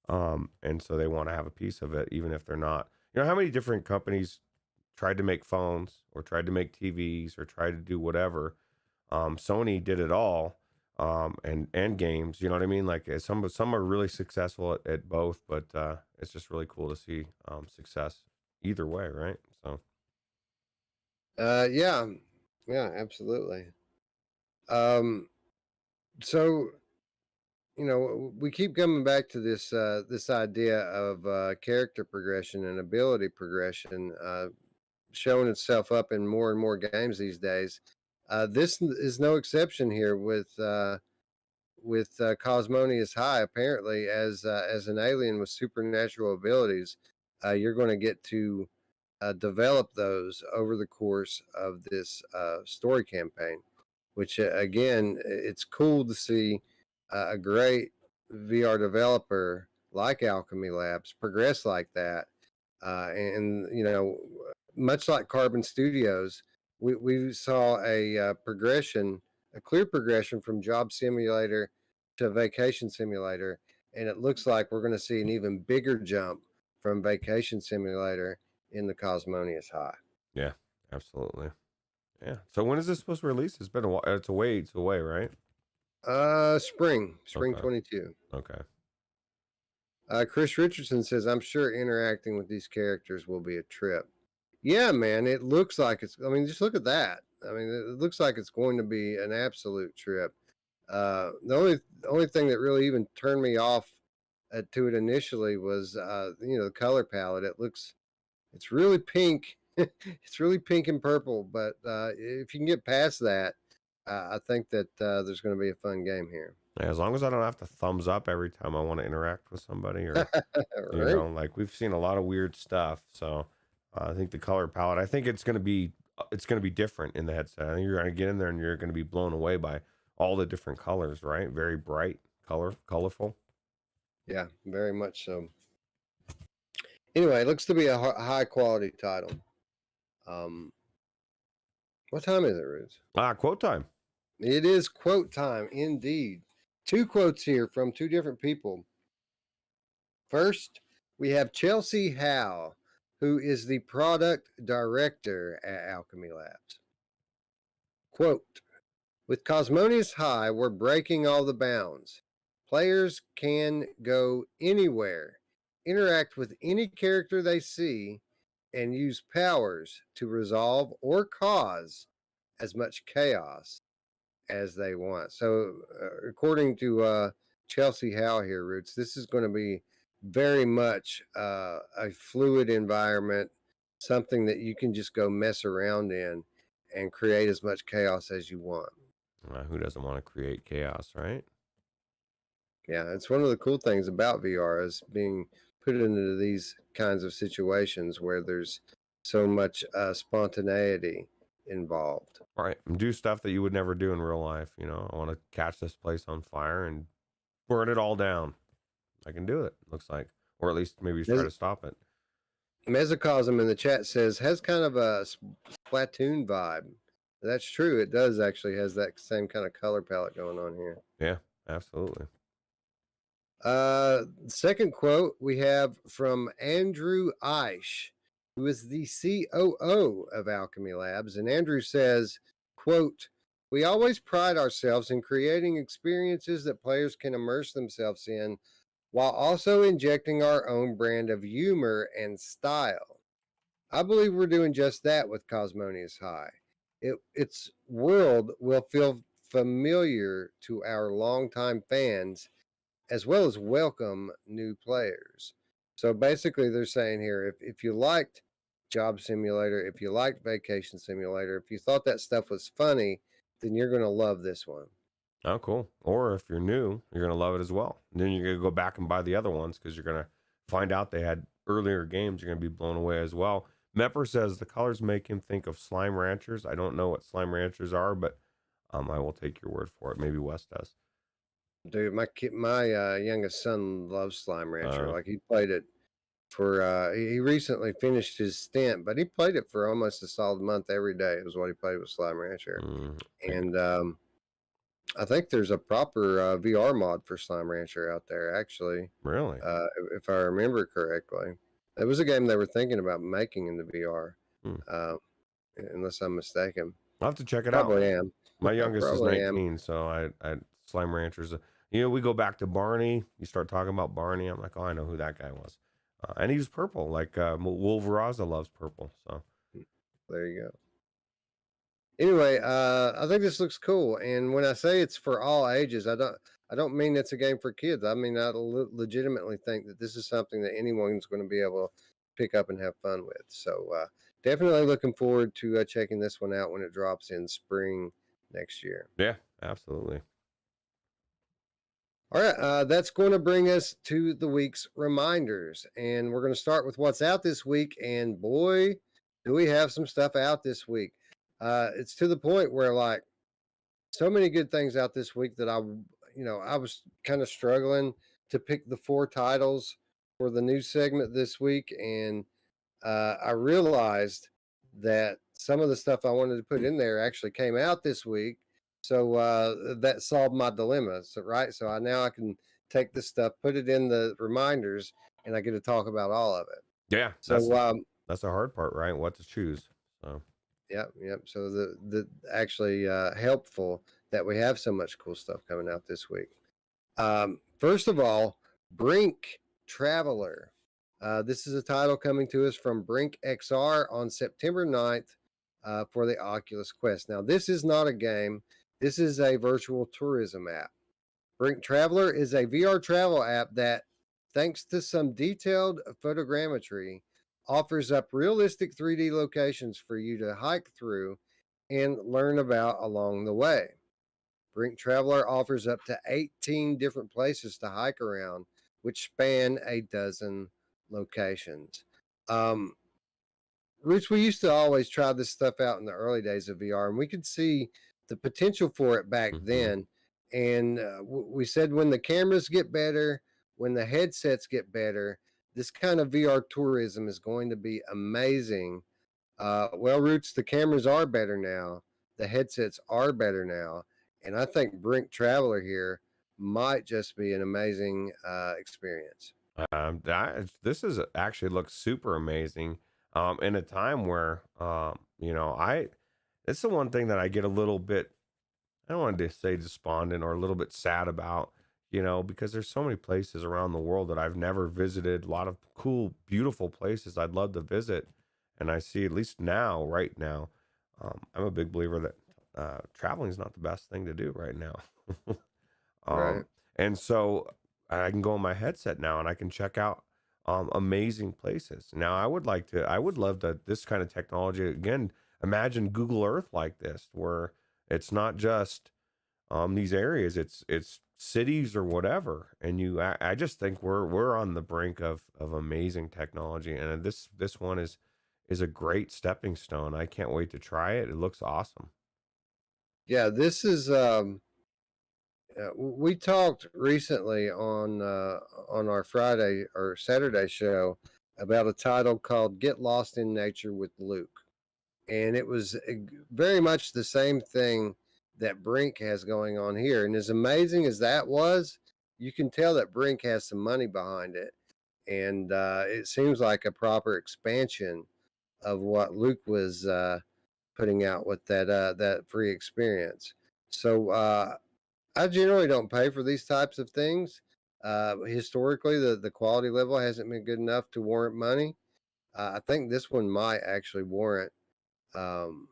[SPEAKER 2] And so they want to have a piece of it, even if they're not. You know how many different companies tried to make phones or tried to make TVs or tried to do whatever. Sony did it all. And games, you know what I mean? Like some are really successful at both, but it's just really cool to see success either way, right? So
[SPEAKER 1] yeah, absolutely. So we keep coming back to this idea of character progression and ability progression showing itself up in more and more games these days. This is no exception here with Cosmonious High. Apparently, as an alien with supernatural abilities, you're going to get to develop those over the course of this story campaign. Which again, it's cool to see a great VR developer like Alchemy Labs progress like that, and much like Carbon Studios, we saw a progression, a clear progression from Job Simulator to Vacation Simulator, and it looks like we're going to see an even bigger jump from Vacation Simulator in the Cosmonious High.
[SPEAKER 2] yeah, absolutely. Yeah. So when is this supposed to release? It's been a while. It's away, right?
[SPEAKER 1] Spring
[SPEAKER 2] Okay.
[SPEAKER 1] 22.
[SPEAKER 2] Okay.
[SPEAKER 1] Chris Richardson says, I'm sure interacting with these characters will be a trip. Yeah, man, it looks like just look at that. I mean, it looks like it's going to be an absolute trip. The only thing that really even turned me off to it initially was, the color palette. It's really pink. It's really pink and purple, but if you can get past that, I think that there's going to be a fun game here.
[SPEAKER 2] Yeah, as long as I don't have to thumbs up every time I want to interact with somebody, or
[SPEAKER 1] Right?
[SPEAKER 2] like we've seen a lot of weird stuff. So I think the color palette. I think it's going to be it's going to be different in the headset. I think you're going to get in there and you're going to be blown away by all the different colors, right? Very bright, colorful.
[SPEAKER 1] Yeah, very much so. Anyway, it looks to be a high quality title. What time is it, Ruuts?
[SPEAKER 2] Quote time.
[SPEAKER 1] It is quote time, indeed. 2 quotes here from 2 different people. First, we have Chelsea Howe, who is the product director at Alchemy Labs. Quote, with Cosmonious High, we're breaking all the bounds. Players can go anywhere, interact with any character they see, and use powers to resolve or cause as much chaos as they want. So, according to Chelsea Howe here, Ruuts, this is going to be very much a fluid environment, something that you can just go mess around in and create as much chaos as you want.
[SPEAKER 2] Who doesn't want to create chaos, right?
[SPEAKER 1] Yeah, it's one of the cool things about VR is being put into these kinds of situations where there's so much spontaneity involved.
[SPEAKER 2] Right. And do stuff that you would never do in real life. You know, I want to catch this place on fire and burn it all down. I can do it, looks like. Or at least maybe try to stop it.
[SPEAKER 1] Mesocosm in the chat says, has kind of a Splatoon vibe. That's true. It does actually has that same kind of color palette going on here.
[SPEAKER 2] Yeah, absolutely.
[SPEAKER 1] Second quote we have from Andrew Eish, who is the COO of Alchemy Labs. And Andrew says, quote, we always pride ourselves in creating experiences that players can immerse themselves in while also injecting our own brand of humor and style. I believe we're doing just that with Cosmonious High. Its world will feel familiar to our longtime fans as well as welcome new players. So basically, they're saying here if you liked Job Simulator, if you liked Vacation Simulator, if you thought that stuff was funny, then you're going to love this one.
[SPEAKER 2] Oh, cool. Or if you're new, you're going to love it as well. And then you're going to go back and buy the other ones because you're going to find out they had earlier games. You're going to be blown away as well. Mepper says the colors make him think of Slime Ranchers. I don't know what Slime Ranchers are, but I will take your word for it. Maybe Wes does.
[SPEAKER 1] Dude, my youngest son loves Slime Rancher. Like he played it for he recently finished his stint, but he played it for almost a solid month every day. It was what he played with Slime Rancher. And I think there's a proper VR mod for Slime Rancher out there, actually.
[SPEAKER 2] Really?
[SPEAKER 1] If I remember correctly. It was a game they were thinking about making in the VR, unless I'm mistaken.
[SPEAKER 2] I'll have to check it
[SPEAKER 1] Probably
[SPEAKER 2] out.
[SPEAKER 1] Am.
[SPEAKER 2] My youngest is 19, so I Slime Ranchers. You know, we go back to Barney. You start talking about Barney. I'm like, oh, I know who that guy was. And he was purple, like Wolveraza loves purple. So
[SPEAKER 1] there you go. Anyway, I think this looks cool, and when I say it's for all ages, I don't mean it's a game for kids. I mean I legitimately think that this is something that anyone's going to be able to pick up and have fun with. So definitely looking forward to checking this one out when it drops in spring next year.
[SPEAKER 2] Yeah, absolutely.
[SPEAKER 1] All right, that's going to bring us to the week's reminders, and we're going to start with what's out this week. And boy, do we have some stuff out this week! It's to the point where like so many good things out this week that I was kind of struggling to pick the 4 titles for the news segment this week, and I realized that some of the stuff I wanted to put in there actually came out this week. So that solved my dilemma. So so now I can take this stuff, put it in the reminders, and I get to talk about all of it.
[SPEAKER 2] Yeah.
[SPEAKER 1] So
[SPEAKER 2] that's the hard part, right? What to choose. So
[SPEAKER 1] yep. So the actually helpful that we have so much cool stuff coming out this week. First of all, Brink Traveler. This is a title coming to us from Brink XR on September 9th for the Oculus Quest. Now, this is not a game. This is a virtual tourism app. Brink Traveler is a VR travel app that, thanks to some detailed photogrammetry, offers up realistic 3D locations for you to hike through and learn about along the way. Brink Traveler offers up to 18 different places to hike around, which span a dozen locations. Rich, we used to always try this stuff out in the early days of VR, and we could see the potential for it back then. And we said when the cameras get better, when the headsets get better, this kind of VR tourism is going to be amazing. Well, Roots, the cameras are better now, the headsets are better now, and I think Brink Traveler here might just be an amazing experience.
[SPEAKER 2] This is actually looks super amazing. In a time where, you know, it's the one thing that I get a little bit, I don't want to say despondent or a little bit sad about, you know, because there's so many places around the world that I've never visited, a lot of cool, beautiful places I'd love to visit. And I see, at least now, right now, I'm a big believer that traveling is not the best thing to do right now.
[SPEAKER 1] Right.
[SPEAKER 2] And so I can go on my headset now and I can check out amazing places. Now, I would love to, this kind of technology, again, imagine Google Earth like this, where it's not just these areas, it's cities or whatever. And I just think we're on the brink of amazing technology. And this one is a great stepping stone. I can't wait to try it. It looks awesome.
[SPEAKER 1] Yeah, this is we talked recently on our Friday or Saturday show about a title called "Get Lost in Nature with Luke," and it was very much the same thing that Brink has going on here. And as amazing as that was, you can tell that Brink has some money behind it, and it seems like a proper expansion of what Luke was putting out with that free experience. So I generally don't pay for these types of things. Historically, the quality level hasn't been good enough to warrant money. I think this one might actually warrant um,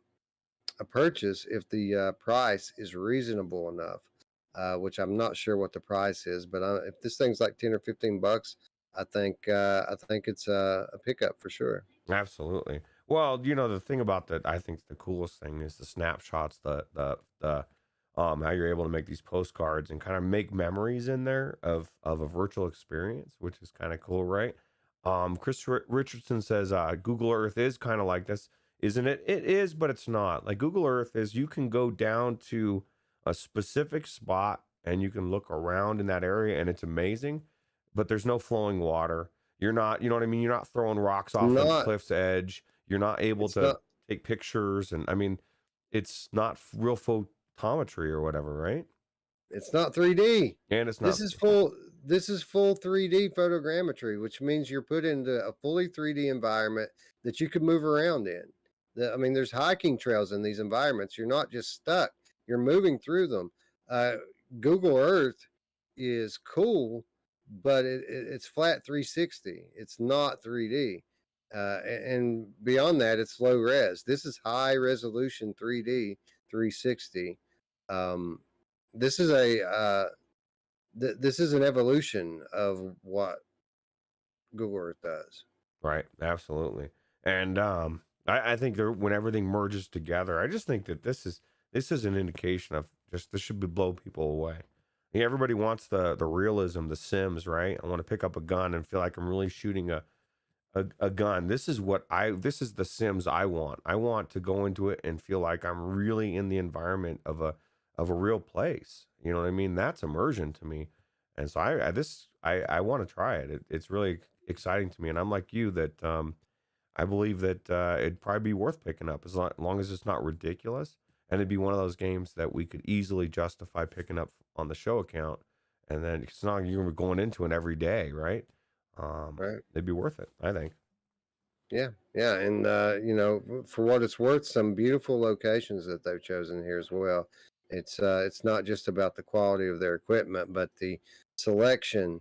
[SPEAKER 1] a purchase if the price is reasonable enough. Which I'm not sure what the price is, but if this thing's like $10 or $15, I think it's a pickup for sure.
[SPEAKER 2] Absolutely. Well, you know, the thing about that, I think the coolest thing is the snapshots, the how you're able to make these postcards and kind of make memories in there of a virtual experience, which is kind of cool, right? Chris Richardson says Google Earth is kind of like this, isn't it? It is, but it's not. Like Google Earth is, you can go down to a specific spot and you can look around in that area and it's amazing, but there's no flowing water. You're not, you know what I mean? You're not throwing rocks off the
[SPEAKER 1] Not,
[SPEAKER 2] cliff's edge. You're not able
[SPEAKER 1] it's
[SPEAKER 2] to
[SPEAKER 1] not,
[SPEAKER 2] take pictures. And I mean, it's not real photometry or whatever, right?
[SPEAKER 1] it's not 3D.
[SPEAKER 2] And it's
[SPEAKER 1] This
[SPEAKER 2] not,
[SPEAKER 1] is full. This is full 3D photogrammetry, which means you're put into a fully 3D environment that you could move around in. I mean, there's hiking trails in these environments. You're not just stuck. You're moving through them. Uh, Google Earth is cool, but it's flat 360. It's not 3D. And beyond that, it's low res. This is high resolution 3D 360. Um, this is this is an evolution of what Google Earth does.
[SPEAKER 2] right. Absolutely. And I think when everything merges together, I just think that this is an indication of just, this should be blow people away. Yeah, everybody wants the realism, the Sims, right? I want to pick up a gun and feel like I'm really shooting a gun. This is this is the Sims I want. I want to go into it and feel like I'm really in the environment of a real place. You know what I mean? That's immersion to me. And so I want to try it. It's really exciting to me. And I'm like you, that I believe that it'd probably be worth picking up as long as it's not ridiculous. And it'd be one of those games that we could easily justify picking up on the show account. And then it's not like you're going into it every day, right?
[SPEAKER 1] Right.
[SPEAKER 2] It'd be worth it, I think.
[SPEAKER 1] Yeah. Yeah. And, for what it's worth, some beautiful locations that they've chosen here as well. It's not just about the quality of their equipment, but the selection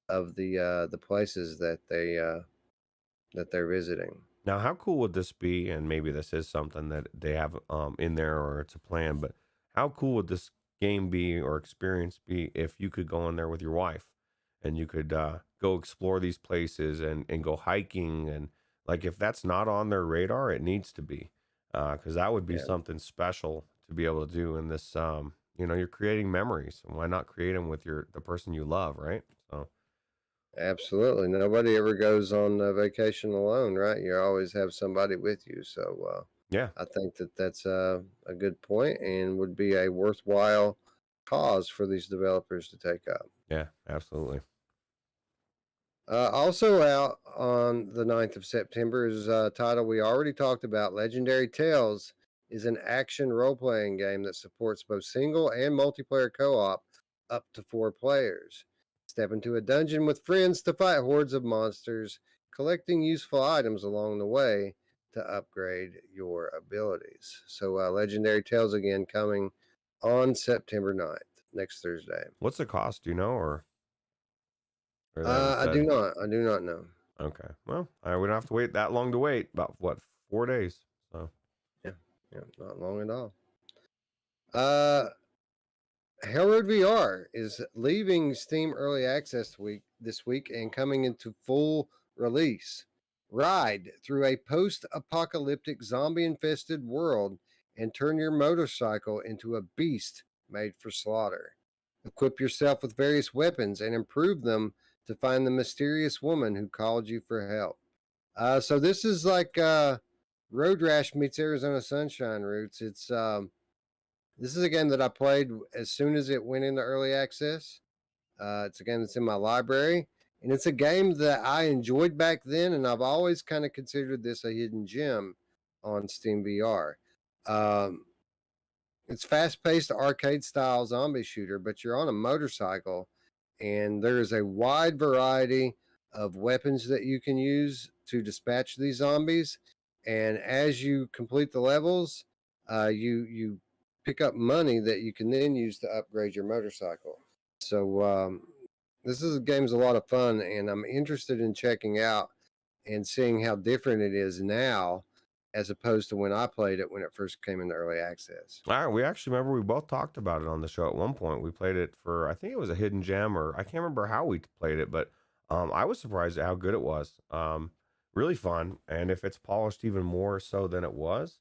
[SPEAKER 1] of the places that they're visiting.
[SPEAKER 2] Now, how cool would this be? And maybe this is something that they have in there or it's a plan, but how cool would this game be or experience be if you could go in there with your wife and you could go explore these places and go hiking? And like, if that's not on their radar, it needs to be, because that would be
[SPEAKER 1] Yeah.
[SPEAKER 2] something special to be able to do in this. You know, you're creating memories, and why not create them with the person you love, right? So
[SPEAKER 1] Absolutely. Nobody ever goes on vacation alone, right? You always have somebody with you. So
[SPEAKER 2] Yeah,
[SPEAKER 1] I think that that's a good point and would be a worthwhile cause for these developers to take up.
[SPEAKER 2] yeah, absolutely.
[SPEAKER 1] Also out on the 9th of September is a title we already talked about. Legendary Tales is an action role-playing game that supports both single and multiplayer co-op up to 4 players. Step into a dungeon with friends to fight hordes of monsters, collecting useful items along the way to upgrade your abilities. So Legendary Tales again coming on September 9th, next Thursday.
[SPEAKER 2] What's the cost? Do you know, or they haven't
[SPEAKER 1] I do
[SPEAKER 2] said?
[SPEAKER 1] not. I do not know.
[SPEAKER 2] Okay. Well, we don't have to wait that long to wait. About what, 4 days? So
[SPEAKER 1] Yeah, not long at all. Uh, Hellroad VR is leaving Steam Early Access this week and coming into full release. Ride through a post-apocalyptic zombie-infested world and turn your motorcycle into a beast made for slaughter. Equip yourself with various weapons and improve them to find the mysterious woman who called you for help. So this is like Road Rash meets Arizona Sunshine Roots. This is a game that I played as soon as it went into early access. It's a game that's in my library, and it's a game that I enjoyed back then, and I've always kind of considered this a hidden gem on Steam VR. Um, it's fast-paced arcade-style zombie shooter, but you're on a motorcycle, and there is a wide variety of weapons that you can use to dispatch these zombies. And as you complete the levels, you pick up money that you can then use to upgrade your motorcycle. So this is a game's a lot of fun, and I'm interested in checking out and seeing how different it is now as opposed to when I played it when it first came into early access.
[SPEAKER 2] all right, we actually remember we both talked about it on the show at one point. We played it for, I think it was a hidden gem, or I can't remember how we played it, but I was surprised at how good it was. Really fun, and if it's polished even more so than it was,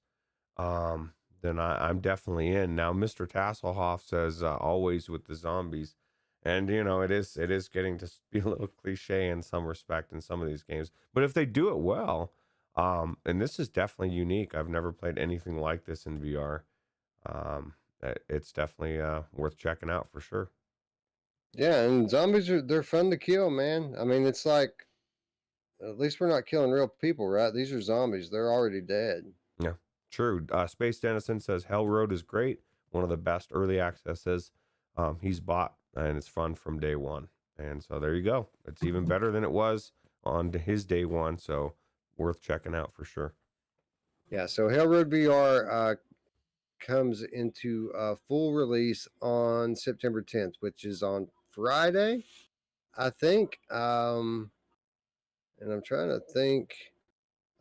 [SPEAKER 2] um, then I'm definitely in. Now, Mr. Tasselhoff says always with the zombies, and it is getting to be a little cliche in some respect in some of these games, but if they do it well, and this is definitely unique. I've never played anything like this in VR. It's definitely worth checking out for sure.
[SPEAKER 1] Yeah, and zombies they're fun to kill, man. I mean, it's like at least we're not killing real people, right? These are zombies. They're already dead.
[SPEAKER 2] Yeah, true. Space Dennison says Hell Road is great. One of the best early accesses he's bought, and it's fun from day one. And so there you go. It's even better than it was on his day one. So worth checking out for sure.
[SPEAKER 1] Yeah, so Hellroad VR comes into full release on September 10th, which is on Friday, I think. And I'm trying to think.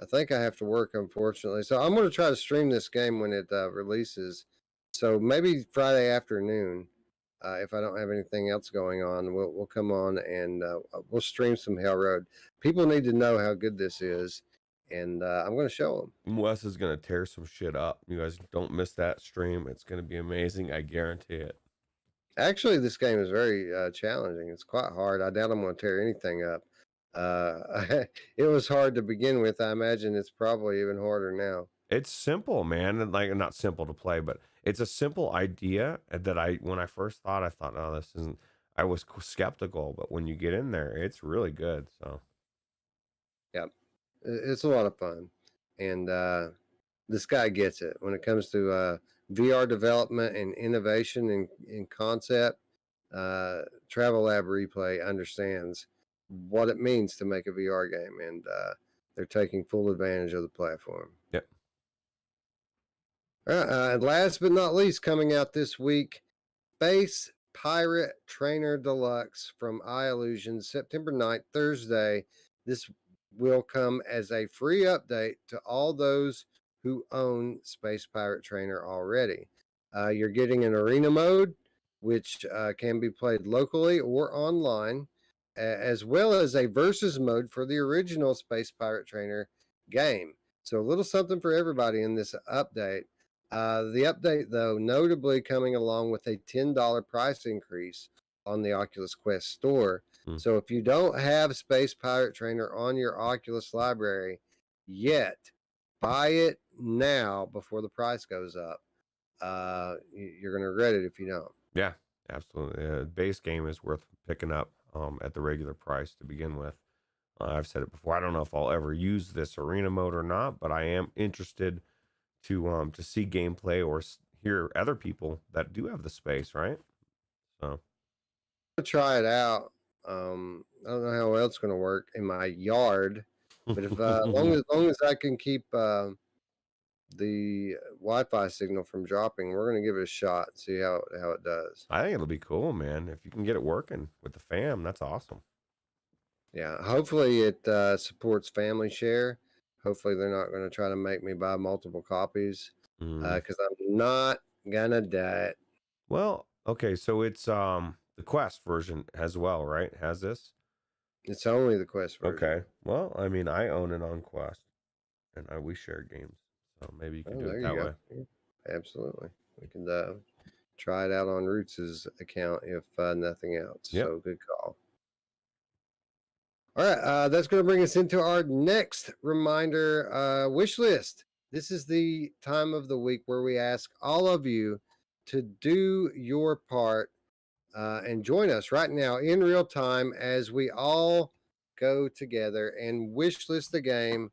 [SPEAKER 1] I think I have to work, unfortunately. So I'm going to try to stream this game when it releases. So maybe Friday afternoon, if I don't have anything else going on, we'll come on and we'll stream some Hell Road. People need to know how good this is, and I'm going to show them.
[SPEAKER 2] Wes is going to tear some shit up. You guys don't miss that stream. It's going to be amazing. I guarantee it.
[SPEAKER 1] Actually, this game is very challenging. It's quite hard. I doubt I'm going to tear anything up. It was hard to begin with. I imagine it's probably even harder now.
[SPEAKER 2] It's simple, man, and like not simple to play, but it's a simple idea that when I first thought, I thought, oh, this isn't. I was skeptical, but when you get in there, it's really good. So
[SPEAKER 1] Yeah, it's a lot of fun, and this guy gets it when it comes to VR development and innovation in concept. Travel Lab Replay understands what it means to make a VR game, and they're taking full advantage of the platform.
[SPEAKER 2] yep.
[SPEAKER 1] And last but not least, coming out this week, Space Pirate Trainer Deluxe from iLlusion, September 9th, Thursday. This will come as a free update to all those who own Space Pirate Trainer already. You're getting an arena mode, which can be played locally or online, as well as a versus mode for the original Space Pirate Trainer game. So a little something for everybody in this update. The update, though, notably coming along with a $10 price increase on the Oculus Quest store.
[SPEAKER 2] Hmm.
[SPEAKER 1] So if you don't have Space Pirate Trainer on your Oculus library yet, buy it now before the price goes up. You're going to regret it if you don't.
[SPEAKER 2] Yeah, absolutely. Base game is worth picking up at the regular price to begin with. I've said it before. I don't know if I'll ever use this arena mode or not, but I am interested to see gameplay or hear other people that do have the space, right? So
[SPEAKER 1] To try it out. I don't know how well it's going to work in my yard, but if long as I can keep the Wi-Fi signal from dropping, we're going to give it a shot and see how it does.
[SPEAKER 2] I think it'll be cool, man. If you can get it working with the fam, that's awesome.
[SPEAKER 1] Yeah, hopefully it supports family share. Hopefully they're not going to try to make me buy multiple copies because I'm not gonna do it.
[SPEAKER 2] Well, okay, so it's the Quest version as well, right? Has this?
[SPEAKER 1] It's only the Quest version.
[SPEAKER 2] Okay. Well, I mean, I own it on Quest, and we share games, so maybe you can do it that way.
[SPEAKER 1] Yeah, absolutely. We can try it out on Ruuts' account if nothing else.
[SPEAKER 2] Yep.
[SPEAKER 1] So good call. All right, that's going to bring us into our next reminder wish list. This is the time of the week where we ask all of you to do your part and join us right now in real time as we all go together and wish list the game.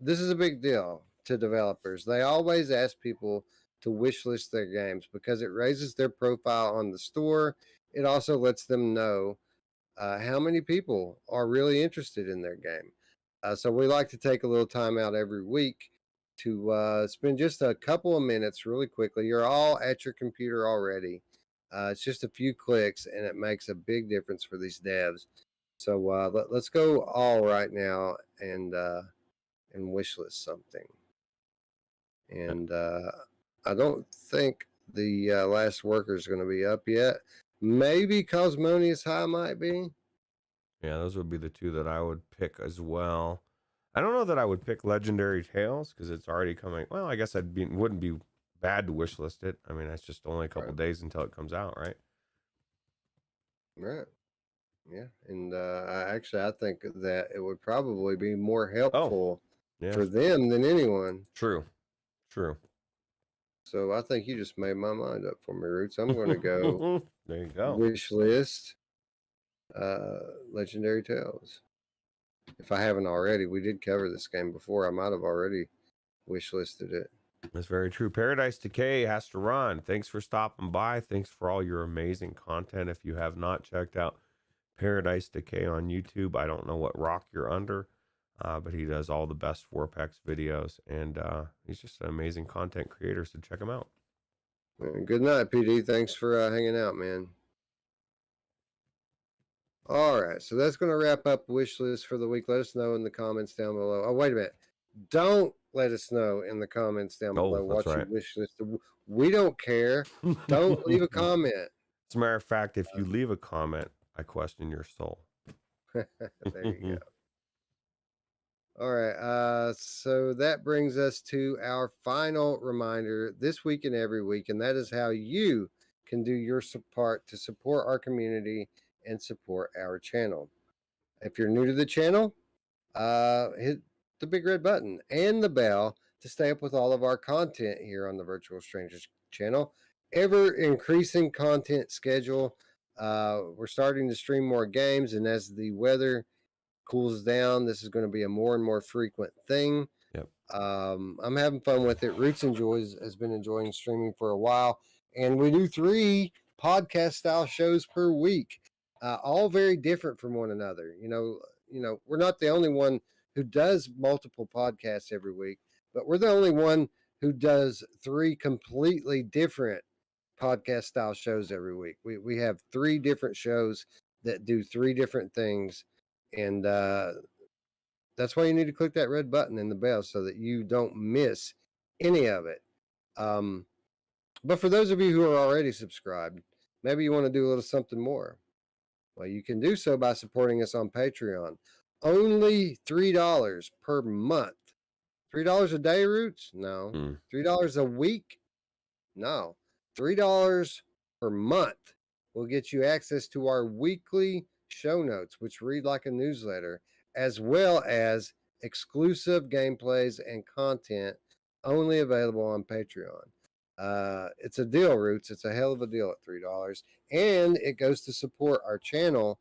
[SPEAKER 1] This is a big deal to developers. They always ask people to wish list their games because it raises their profile on the store. It also lets them know how many people are really interested in their game. So we like to take a little time out every week to spend just a couple of minutes really quickly. You're all at your computer already. It's just a few clicks and it makes a big difference for these devs. So let's go all right now and wish list something. And I don't think the last worker is going to be up yet. Maybe Cosmonious High might be.
[SPEAKER 2] Yeah, those would be the two that I would pick as well. I don't know that I would pick Legendary Tales because it's already coming. Well, I guess wouldn't be bad to wish list it. I mean, that's just only a couple days until it comes out, right?
[SPEAKER 1] Right. Yeah, and I think that it would probably be more helpful for them than anyone.
[SPEAKER 2] True.
[SPEAKER 1] So I think you just made my mind up for me, Ruuts. I'm going to go.
[SPEAKER 2] There you go.
[SPEAKER 1] Wish list, Legendary Tales. If I haven't already, we did cover this game before. I might have already wish listed it.
[SPEAKER 2] That's very true. Paradise Decay has to run. Thanks for stopping by. Thanks for all your amazing content. If you have not checked out Paradise Decay on YouTube, I don't know what rock you're under, but he does all the best 4PAX videos, and he's just an amazing content creator, so check him out.
[SPEAKER 1] Good night, PD. Thanks for hanging out, man. All right, so that's going to wrap up wish list for the week. Let us know in the comments down below. Oh, wait a minute. Don't let us know in the comments down below what you wish list. We don't care. Don't leave a comment.
[SPEAKER 2] As a matter of fact, if you leave a comment, I question your soul.
[SPEAKER 1] There you go. All right, so that brings us to our final reminder this week and every week, and that is how you can do your part to support our community and support our channel. If you're new to the channel, hit the big red button and the bell to stay up with all of our content here on the Virtual Strangers channel. Ever increasing content schedule. We're starting to stream more games, and as the weather cools down, this is going to be a more and more frequent thing.
[SPEAKER 2] Yep.
[SPEAKER 1] I'm having fun with it. Ruuts has been enjoying streaming for a while, and we do 3 podcast style shows per week, all very different from one another. You know, we're not the only one who does multiple podcasts every week, but we're the only one who does 3 completely different podcast style shows every week. We have 3 different shows that do 3 different things. And that's why you need to click that red button and the bell so that you don't miss any of it. But for those of you who are already subscribed, maybe you want to do a little something more. Well, you can do so by supporting us on Patreon. Only $3 per month. $3 a day, Ruuts? No. $3 a week? No. $3 per month will get you access to our weekly show notes, which read like a newsletter, as well as exclusive gameplays and content only available on Patreon. It's a deal, Ruuts. It's a hell of a deal at $3, and it goes to support our channel,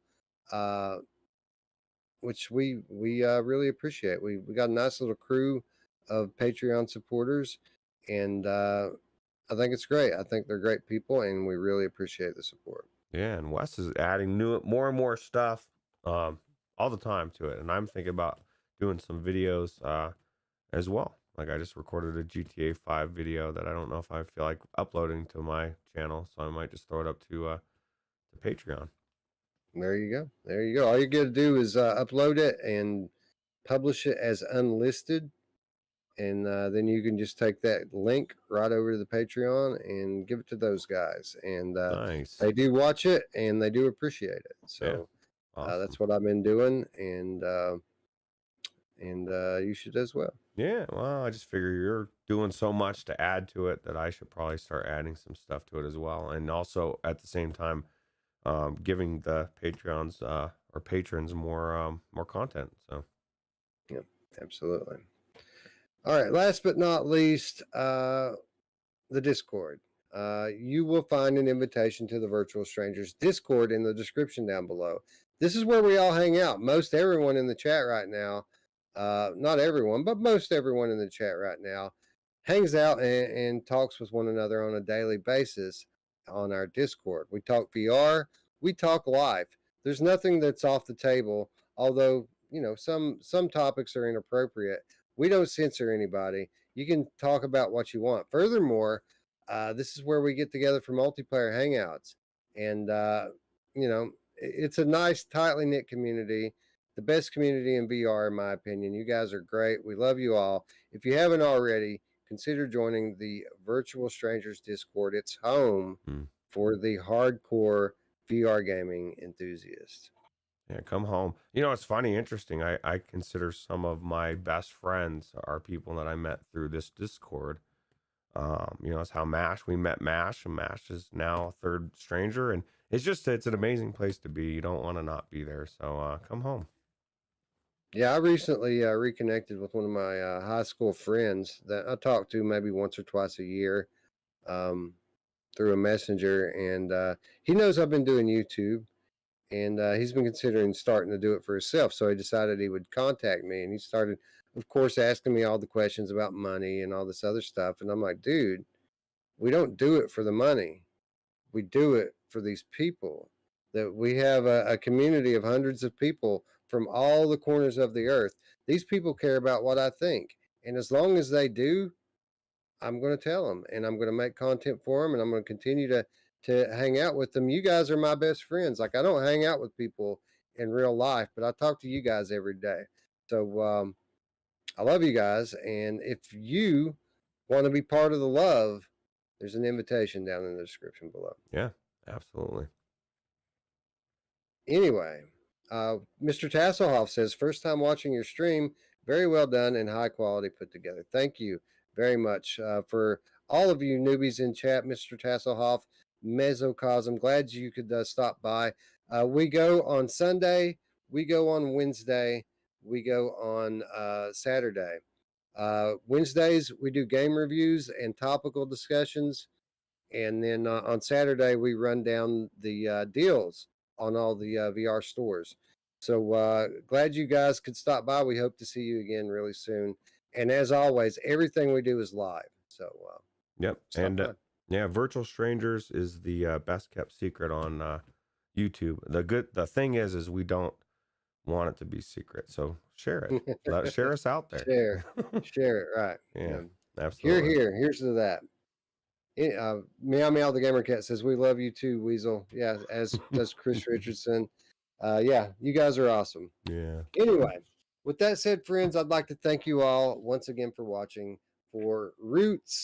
[SPEAKER 1] which we really appreciate. We got a nice little crew of Patreon supporters, and I think it's great. I think they're great people, and we really appreciate the support.
[SPEAKER 2] Yeah, and Wes is adding more and more stuff all the time to it, and I'm thinking about doing some videos as well. Like I just recorded a GTA 5 video that I don't know if I feel like uploading to my channel, so I might just throw it up to Patreon.
[SPEAKER 1] There you go. There you go. All you got to do is upload it and publish it as unlisted, and then you can just take that link right over to the Patreon and give it to those guys. And
[SPEAKER 2] Nice.
[SPEAKER 1] they do watch it, and they do appreciate it. So
[SPEAKER 2] Awesome.
[SPEAKER 1] that's what I've been doing, and you should as well.
[SPEAKER 2] Yeah, well, I just figure you're doing so much to add to it that I should probably start adding some stuff to it as well, and also at the same time giving the Patreons or patrons more content. So
[SPEAKER 1] yeah, absolutely. All right, last but not least, the Discord. You will find an invitation to the Virtual Strangers Discord in the description down below. This is where we all hang out. Most everyone in the chat right now, not everyone, but most everyone in the chat right now hangs out and talks with one another on a daily basis on our Discord. We talk VR, we talk live. There's nothing that's off the table, although, you know, some topics are inappropriate. We don't censor anybody. You can talk about what you want. Furthermore, this is where we get together for multiplayer hangouts. And, you know, it's a nice, tightly knit community, the best community in VR, in my opinion. You guys are great. We love you all. If you haven't already, consider joining the Virtual Strangers Discord. It's home for the hardcore VR gaming enthusiast.
[SPEAKER 2] yeah, come home. You know, it's funny, interesting. I consider some of my best friends are people that I met through this Discord. You know, it's how we met Mash, and Mash is now a third stranger, and it's an amazing place to be. You don't want to not be there. So come home.
[SPEAKER 1] Yeah, I recently reconnected with one of my high school friends that I talk to maybe once or twice a year through a messenger, and he knows I've been doing YouTube, and he's been considering starting to do it for himself. So he decided he would contact me, and he started, of course, asking me all the questions about money and all this other stuff. And I'm like, dude, we don't do it for the money. We do it for these people. That we have a community of hundreds of people from all the corners of the earth. These people care about what I think. And as long as they do, I'm going to tell them, and I'm going to make content for them, and I'm going to continue to hang out with them. You guys are my best friends. Like, I don't hang out with people in real life, but I talk to you guys every day. So I love you guys. And if you want to be part of the love, there's an invitation down in the description below.
[SPEAKER 2] Yeah, absolutely.
[SPEAKER 1] Anyway, Mr. Tasselhoff says, first time watching your stream, very well done and high quality put together. Thank you very much for all of you newbies in chat, Mr. Tasselhoff, Mesocosm. Glad you could stop by. We go on Sunday, we go on Wednesday, we go on Saturday. Wednesdays, we do game reviews and topical discussions. And then on Saturday, we run down the deals on all the VR stores. So glad you guys could stop by. We hope to see you again really soon. And as always, everything we do is live. So
[SPEAKER 2] yep. And yeah, Virtual Strangers is the best kept secret on YouTube. The thing is we don't want it to be secret. So share it. Share us out there.
[SPEAKER 1] Share it. Right.
[SPEAKER 2] Yeah. Absolutely.
[SPEAKER 1] Here's to that. Meow Meow the Gamer Cat says, we love you too, Weasel. Yeah, as does Chris Richardson. Yeah, you guys are awesome.
[SPEAKER 2] Yeah.
[SPEAKER 1] Anyway, with that said, friends, I'd like to thank you all once again for watching. For Ruuts,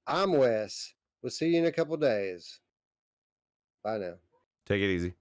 [SPEAKER 1] I'm Wes. We'll see you in a couple days. Bye now.
[SPEAKER 2] Take it easy.